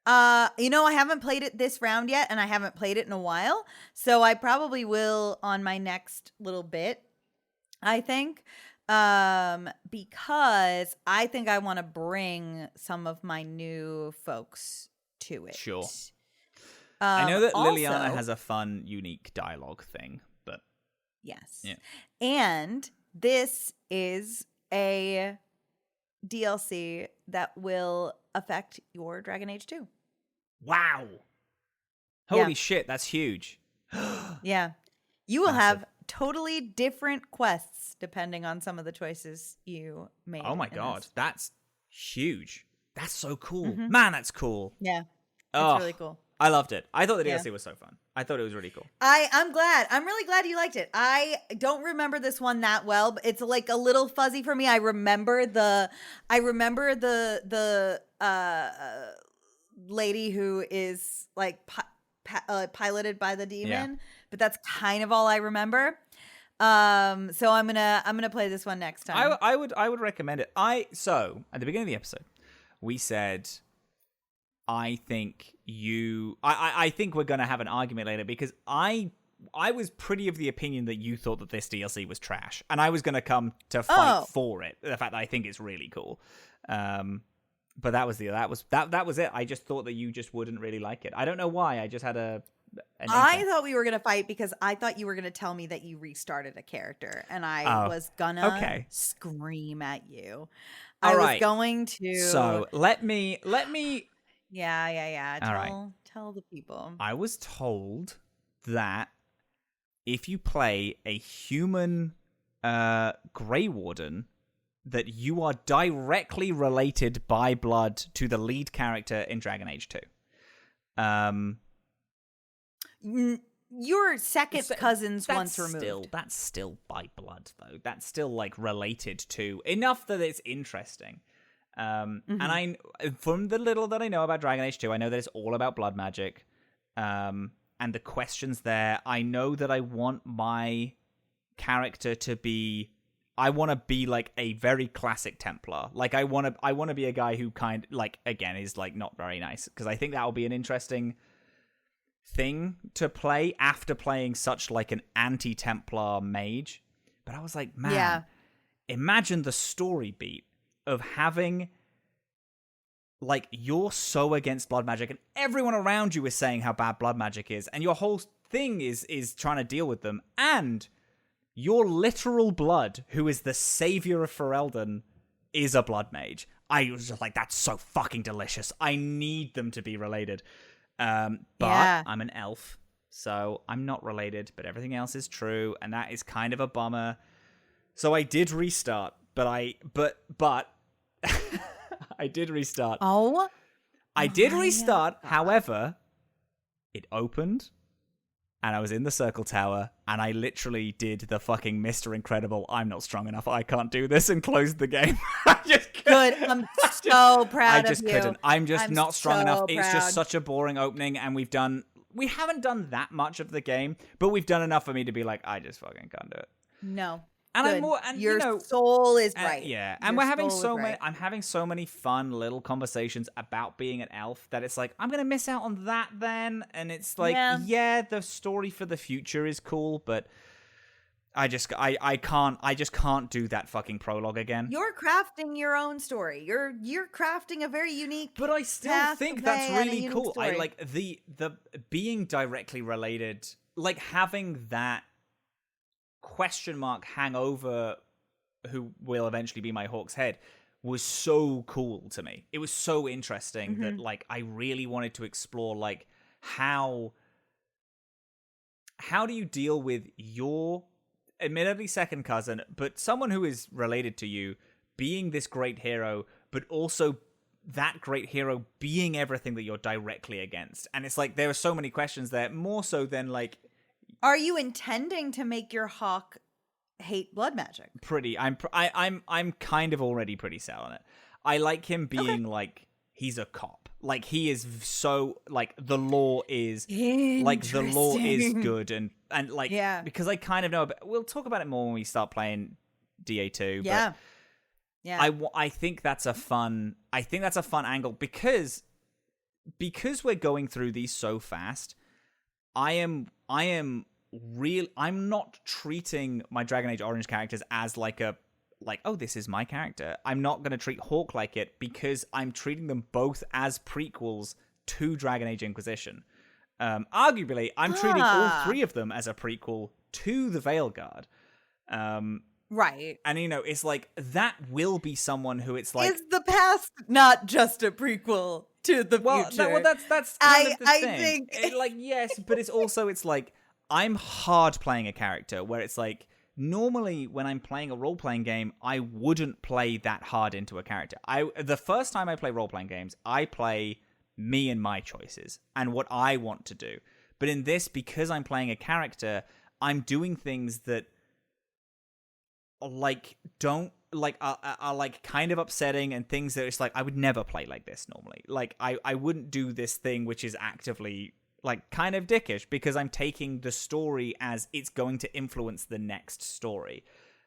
I haven't played it this round yet, and I haven't played it in a while, so I probably will on my next little bit, I think, because I think I want to bring some of my new folks to it. Sure. I know that Liliana also, has a fun, unique dialogue thing, but yes. Yeah. And this is a DLC that will affect your Dragon Age 2. wow. Holy shit, that's huge. Yeah. You will Massive. have totally different quests depending on some of the choices you made. Oh my in god, this. that's huge. That's so cool. Mhm. Man, that's cool. Yeah. It's Oh, really cool. I loved it. I thought the Yeah. DLC was so fun. I thought it was really cool. I'm glad. I'm really glad you liked it. I don't remember this one that well, but it's like a little fuzzy for me. I remember the lady who is like piloted by the demon, but that's kind of all I remember. So I'm gonna play this one next time. I would recommend it. So at the beginning of the episode, we said, I think we're gonna have an argument later because I was pretty of the opinion that you thought that this DLC was trash, and I was gonna come to fight for it. The fact that I think it's really cool. But that was it. I just thought that you just wouldn't really like it. I don't know why. I just had I thought we were going to fight because I thought you were going to tell me that you restarted a character and I was gonna scream at you. I was going to. So let me. Yeah. Tell the people. I was told that if you play a human Grey Warden, that you are directly related by blood to the lead character in Dragon Age 2. Your second cousin's once removed. That's still by blood, though. That's still, like, related to enough that it's interesting. And from the little that I know about Dragon Age 2, I know that it's all about blood magic. And the questions there, I know that I want my character to be... I want to be like a very classic Templar. Like I want to be a guy who again is like not very nice, because I think that will be an interesting thing to play after playing such like an anti-Templar mage. But I was like, man, imagine the story beat of having like you're so against blood magic and everyone around you is saying how bad blood magic is, and your whole thing is trying to deal with them, and your literal blood, who is the savior of Ferelden, is a blood mage. I was just like, that's so fucking delicious. I need them to be related. But I'm an elf, so I'm not related, but everything else is true, and that is kind of a bummer. So I did restart, but I did restart. Oh. I did restart, however, it opened, and I was in the circle tower, and I literally did the fucking Mr. Incredible, I'm not strong enough, I can't do this, and closed the game. I just couldn't. Good. I'm so proud of you. I just couldn't. I'm not strong so enough. It's proud. just such a boring opening, and we haven't done that much of the game, but we've done enough for me to be like, I just fucking can't do it. No. And Good. I'm more, and your you know, soul is right. Yeah, and Your we're having soul so is many. right. I'm having so many fun little conversations about being an elf that it's like I'm gonna miss out on that then. And it's like, yeah, the story for the future is cool, but I just can't do that fucking prologue again. You're crafting your own story. You're crafting a very unique. But I still path think to that's play and a really unique cool. I story. like the being directly related, like having that question mark hang over who will eventually be my Hawk's head was so cool to me. It was so interesting that like I really wanted to explore like how do you deal with your admittedly second cousin, but someone who is related to you being this great hero, but also that great hero being everything that you're directly against. And it's like there are so many questions there, more so than like, are you intending to make your Hawk hate blood magic? I'm kind of already pretty set on it. I like him being like he's a cop. Like he is so like the law is good and like because I kind of know, but we'll talk about it more when we start playing DA2. Yeah. Yeah. I think that's a fun angle because we're going through these so fast. I'm not treating my Dragon Age Orange characters as oh, this is my character. I'm not going to treat Hawk like it because I'm treating them both as prequels to Dragon Age Inquisition. Arguably, I'm treating all 3 of them as a prequel to the Veilguard. Right. And, it's like, that will be someone who it's like... Is the past not just a prequel to the future? That's kind of the I thing. think... Yes, but it's like, I'm hard playing a character where it's like, normally when I'm playing a role-playing game, I wouldn't play that hard into a character. The first time I play role-playing games, I play me and my choices and what I want to do. But in this, because I'm playing a character, I'm doing things that like are like kind of upsetting, and things that it's like I would never play like this normally. Like I wouldn't do this thing which is actively like kind of dickish, because I'm taking the story as it's going to influence the next story.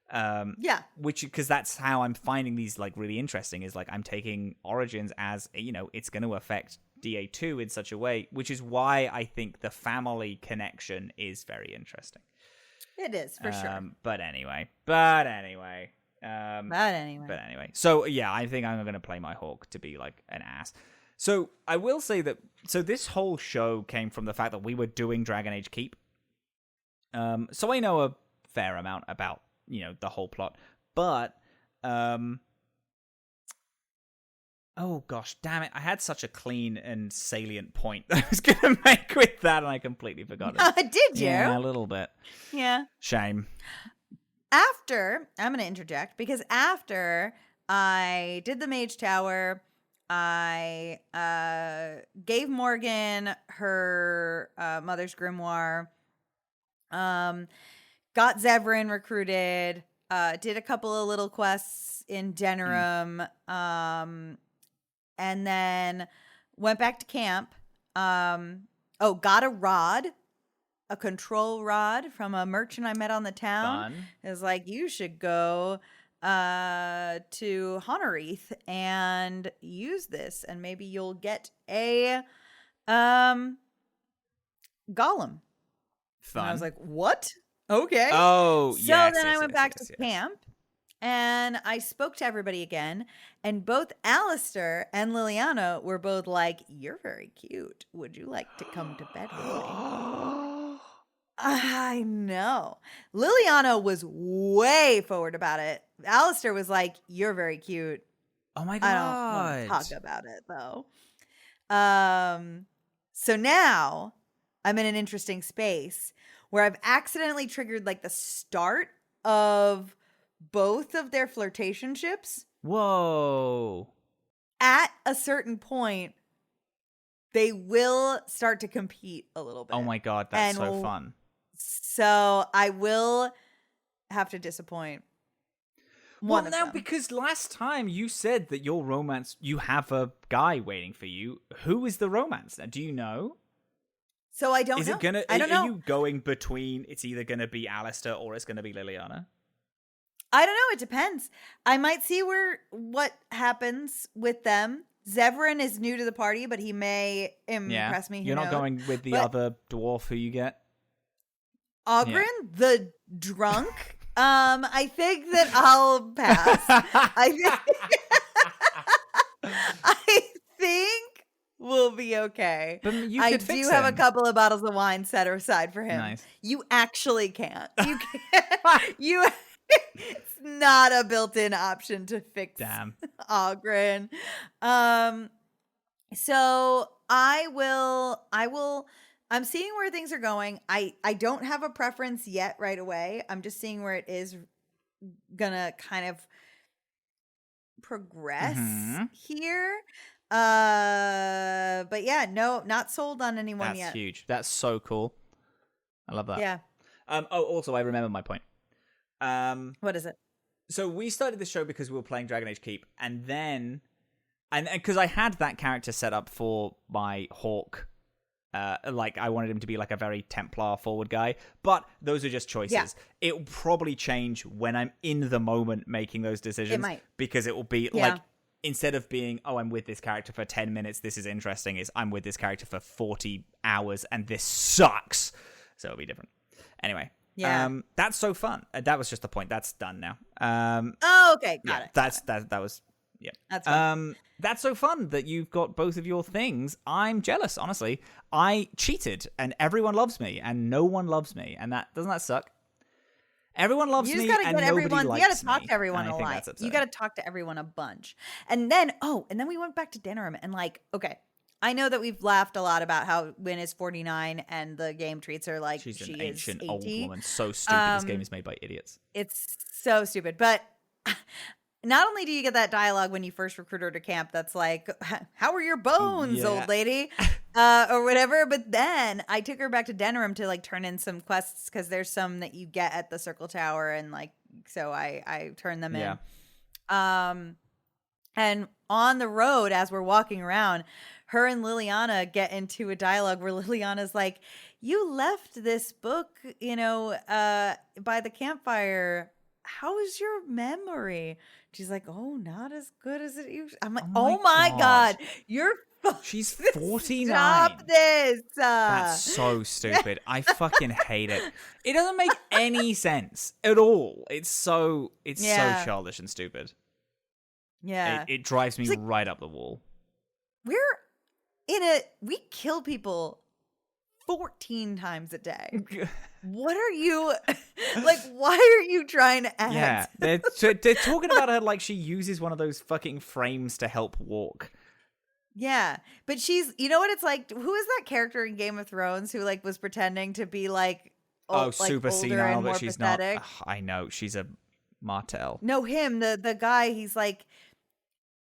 Because that's how I'm finding these like really interesting, is like I'm taking Origins as, it's going to affect DA2 in such a way, which is why I think the family connection is very interesting. It is, for sure. But anyway. So yeah, I think I'm going to play my Hawk to be like an ass. So I will say that, this whole show came from the fact that we were doing Dragon Age Keep. So I know a fair amount about, the whole plot, but, oh gosh, damn it. I had such a clean and salient point that I was going to make with that, and I completely forgot it. Did you? Yeah, a little bit. Yeah. Shame. I'm going to interject, because after I did the Mage Tower, I gave Morgan her mother's grimoire, got Zevran recruited, did a couple of little quests in Denerim, and then went back to camp. Got a rod, a control rod from a merchant I met on the town. Fun. It was like, you should go to Honorith and use this, and maybe you'll get a golem. Fun. And I was like, what? Okay. Oh, so then I went back to camp, and I spoke to everybody again, and both Alistair and Liliana were both like, you're very cute. Would you like to come to bed with me? I know. Liliana was way forward about it. Alistair was like, you're very cute. Oh my God. I don't want to talk about it, though. So now I'm in an interesting space where I've accidentally triggered like the start of both of their flirtationships. Whoa. At a certain point, they will start to compete a little bit. Oh my God, that's so fun. So I will have to disappoint one of them. Because last time you said that your romance, you have a guy waiting for you. Who is the romance now? Do you know? So I don't know. I don't know. Are you going between, it's either going to be Alistair or it's going to be Liliana? I don't know. It depends. I might see what happens with them. Zevran is new to the party, but he may impress me. You're not going with the other dwarf who you get? Ogren, the drunk. I think that I'll pass. I think we'll be okay. But you I could fix do have him. a couple of bottles of wine set aside for him. Nice. You actually can't. You can't. It's not a built-in option to fix Ogren. So I'm seeing where things are going. I don't have a preference yet right away. I'm just seeing where it is gonna kind of progress here. But yeah, no, not sold on anyone yet. That's huge. That's so cool. I love that. Yeah. Also, I remember my point. What is it? So we started the show because we were playing Dragon Age Keep, and then, and because I had that character set up for my Hawk. Like I wanted him to be like a very Templar forward guy, but those are just choices. Yeah. It will probably change when I'm in the moment making those decisions. It might. Because it will be like, instead of being, oh, I'm with this character for 10 minutes, this is interesting, is I'm with this character for 40 hours and this sucks. So it'll be different. Anyway. Yeah. That's so fun. That was just the point. That's done now. Okay. Got it. That was, That's fun. That's so fun that you've got both of your things. I'm jealous, honestly. I cheated, and everyone loves me, and no one loves me, and doesn't that suck? Everyone loves me, and nobody likes me. You gotta talk to everyone a lot. You gotta talk to everyone a bunch. And then we went back to Denerim, and okay, I know that we've laughed a lot about how Wynn is 49 and the game treats her like she's she an is ancient 80. old woman. So stupid. This game is made by idiots. It's so stupid. But not only do you get that dialogue when you first recruit her to camp that's like, how are your bones, old lady? Or whatever. But then I took her back to Denerim to like turn in some quests because there's some that you get at the Circle Tower. And like, so I turned them in. And on the road, as we're walking around, her and Liliana get into a dialogue where Liliana's like, you left this book, by the campfire. How is your memory? She's like, oh, not as good as it used. I'm like, oh my God. You're She's 49. Stop this. That's so stupid. I fucking hate it. It doesn't make any sense at all. It's so childish and stupid. Yeah. It drives me right up the wall. We kill people 14 times a day. What are you like? Why are you trying to act? Yeah, they're talking about her like she uses one of those fucking frames to help walk. Yeah, but she's, you know what it's like? Who is that character in Game of Thrones who like was pretending to be like super senile, but she's pathetic? not. I know, she's a Martell. No, him, the guy. He's like,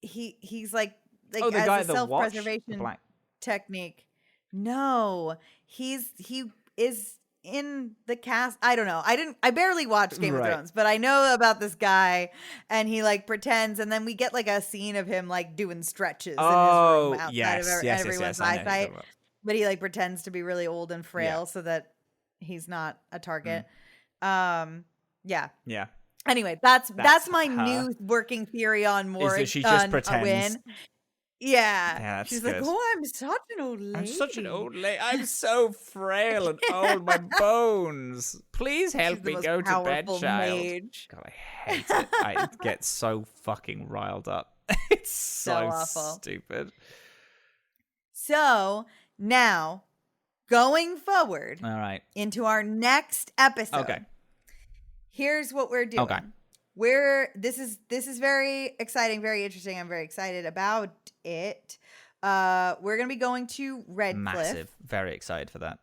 he's like the guy as a self-preservation technique. No, he is in the cast. I don't know. I barely watched Game of Thrones, but I know about this guy, and he like pretends, and then we get like a scene of him like doing stretches in his room outside of everyone's eyesight. But he like pretends to be really old and frail so that he's not a target. Yeah. Anyway, that's my new working theory on more. Is that she just pretends? Yeah, she's good. Like, oh, I'm such an old lady. I'm such an old lady. I'm so frail and old. My bones. Please help me go to bed, child. Mage. God, I hate it. I get so fucking riled up. It's so awful. Stupid. So now, going forward, all right, into our next episode. Okay. Here's what we're doing. Okay. This is very exciting, very interesting. I'm very excited about it. We're gonna be going to Redcliffe. Massive. Very excited for that.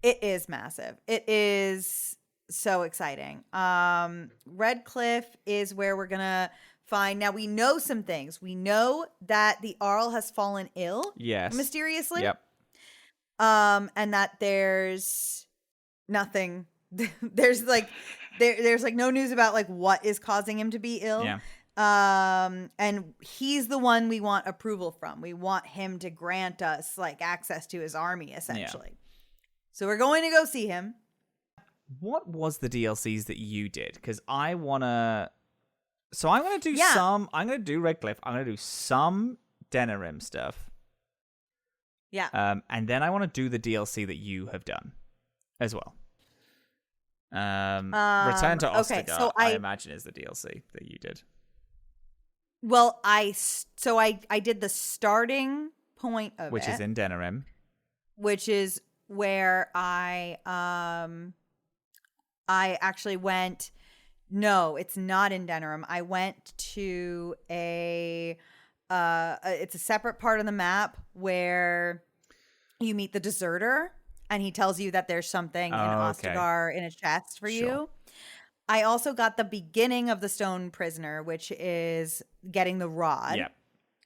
It is massive. It is so exciting. Redcliffe is where we're gonna find. Now we know some things. We know that the Arl has fallen ill. Yes. Mysteriously. Yep. And that there's nothing. There's like no news about like what is causing him to be ill. Yeah. And he's the one we want approval from. We want him to grant us like access to his army, essentially. Yeah. So we're going to go see him. What was the DLCs that you did? Because I wanna. So I'm gonna do some. I'm gonna do Redcliffe. I'm gonna do some Denerim stuff. Yeah. And then I want to do the DLC that you have done, as well. Return to Ostagar, so I imagine, is the DLC that you did. Well, I did the starting point of which is in Denerim, which is where I actually went. No, it's not in Denerim. I went to it's a separate part of the map where you meet the deserter. And he tells you that there's something in Ostagar in a chest for you. I also got the beginning of the Stone Prisoner, which is getting the rod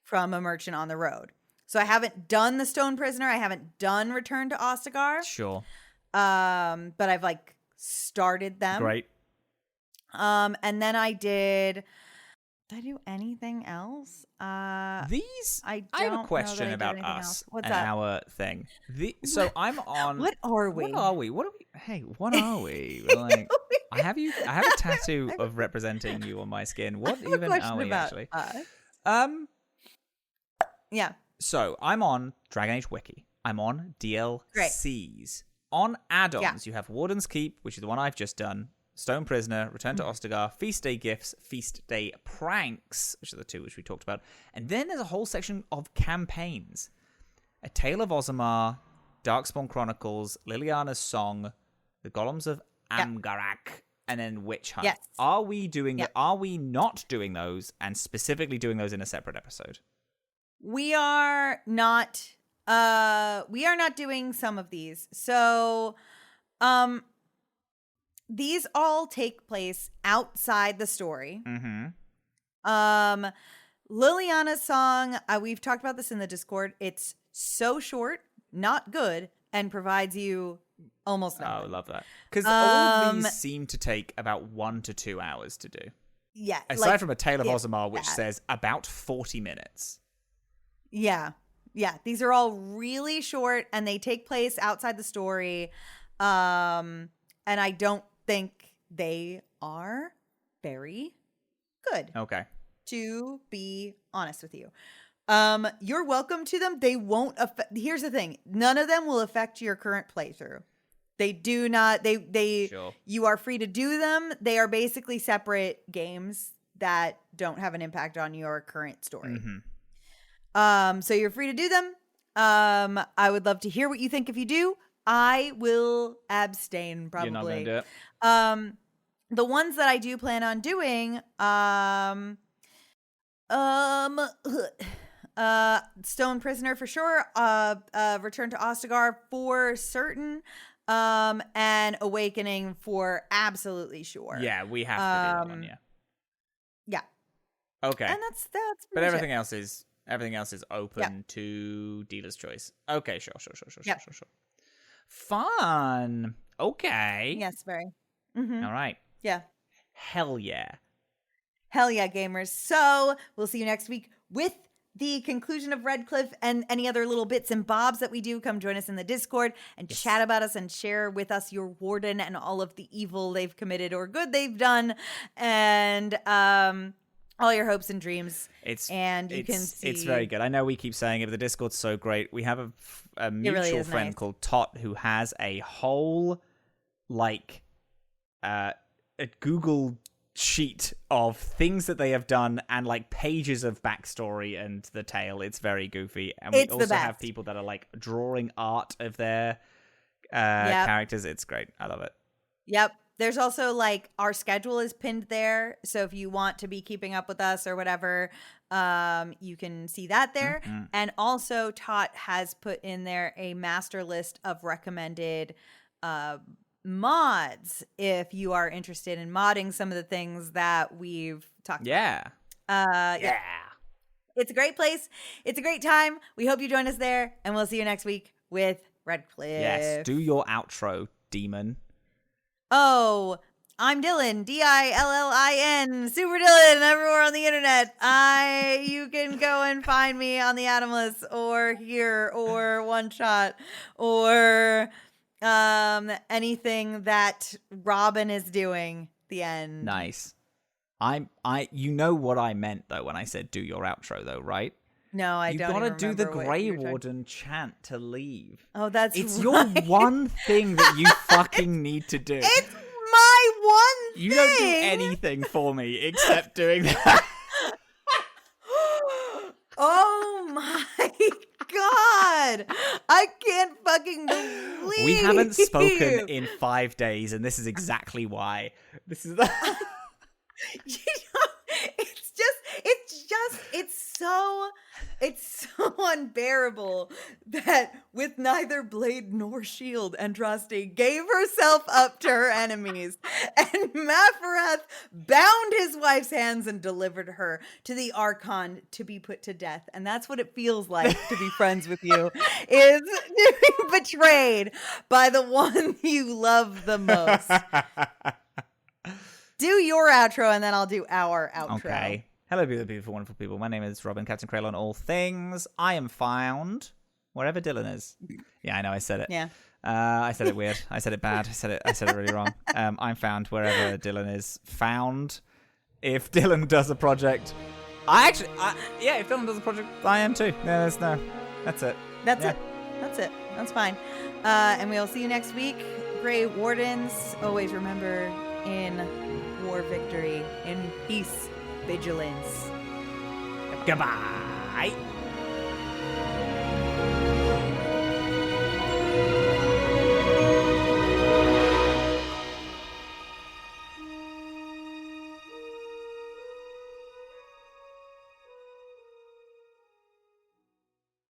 from a merchant on the road. So I haven't done the Stone Prisoner. I haven't done Return to Ostagar. Sure. But I've like started them. Great. And then I did I do anything else? I have a question about us and our thing. So I'm on. What are we? Hey, what are we? Like, I have a tattoo of representing you on my skin. What even are we actually? Yeah. So I'm on Dragon Age Wiki. I'm on DLCs. Great. On add-ons, you have Warden's Keep, which is the one I've just done. Stone Prisoner, Return to Ostagar, Feast Day Gifts, Feast Day Pranks, which are the two which we talked about. And then there's a whole section of campaigns. A Tale of Ozamar, Darkspawn Chronicles, Liliana's Song, The Golems of Amgarak, and then Witch Hunt. Yes. Are we doing Are we not doing those, and specifically doing those in a separate episode? We are not doing some of these. So these all take place outside the story. Liliana's Song, we've talked about this in the Discord. It's so short, not good, and provides you almost nothing. Oh, I love that. Because all of these seem to take about 1 to 2 hours to do. Yeah. Aside from A Tale of Ozamar, which says about 40 minutes. Yeah. Yeah. These are all really short, and they take place outside the story. And I don't think they are very good. Okay. To be honest with you. You're welcome to them. They won't affect. Here's the thing. None of them will affect your current playthrough. They do not. Sure. You are free to do them. They are basically separate games that don't have an impact on your current story. So you're free to do them. I would love to hear what you think if you do. I will abstain probably. You're not going to do it. The ones that I do plan on doing, Stone Prisoner for sure, Return to Ostagar for certain, and Awakening for absolutely sure. Yeah, we have to do that one, yeah. Okay. And that's but everything else is open to dealer's choice. Okay, sure. Fun. Okay. Yes, very. All right. Yeah. Hell yeah. Hell yeah, gamers. So we'll see you next week with the conclusion of Redcliffe and any other little bits and bobs that we do. Come join us in the Discord and chat about us and share with us your warden and all of the evil they've committed or good they've done. And all your hopes and dreams. It's very good. I know we keep saying it, but the Discord's so great. We have a mutual friend called Tot who has a whole a Google sheet of things that they have done and pages of backstory and the tale. It's very goofy. And we also have people that are drawing art of their characters. It's great. I love it. Yep. There's also our schedule is pinned there. So if you want to be keeping up with us or whatever, you can see that there. And also Tot has put in there a master list of recommended mods if you are interested in modding some of the things that we've talked about. Yeah. It's a great place. It's a great time. We hope you join us there, and we'll see you next week with Redcliffe. Yes, do your outro, demon. Oh, I'm Dillin, Dillin, Super Dillin, everywhere on the internet. You can go and find me on the Atomless or here or One Shot or anything that Robin is doing. The end. Nice. You know what I meant though when I said do your outro though, right? No, I don't. You gotta do the Grey Warden chant to leave. Oh, it's your one thing that you fucking need to do. It's my one thing. You don't do anything for me except doing that. Oh my god! I can't fucking believe we haven't spoken in 5 days, and this is exactly why. This is the. It's so unbearable that with neither blade nor shield, Andraste gave herself up to her enemies, and Mafarath bound his wife's hands and delivered her to the Archon to be put to death. And that's what it feels like to be friends with you, is to be betrayed by the one you love the most. Do your outro, and then I'll do our outro. Okay. Hello, beautiful, wonderful people. My name is Robin, Captain Krail on all things. I am found wherever Dillin is. Yeah, I know, I said it. Yeah. I said it weird. I said it bad. I said it really wrong. I'm found wherever Dillin is found. If Dillin does a project, if Dillin does a project, I am too. That's it. That's it. That's fine. And we'll see you next week. Grey Wardens, always remember, in war victory, in peace, vigilance. Goodbye.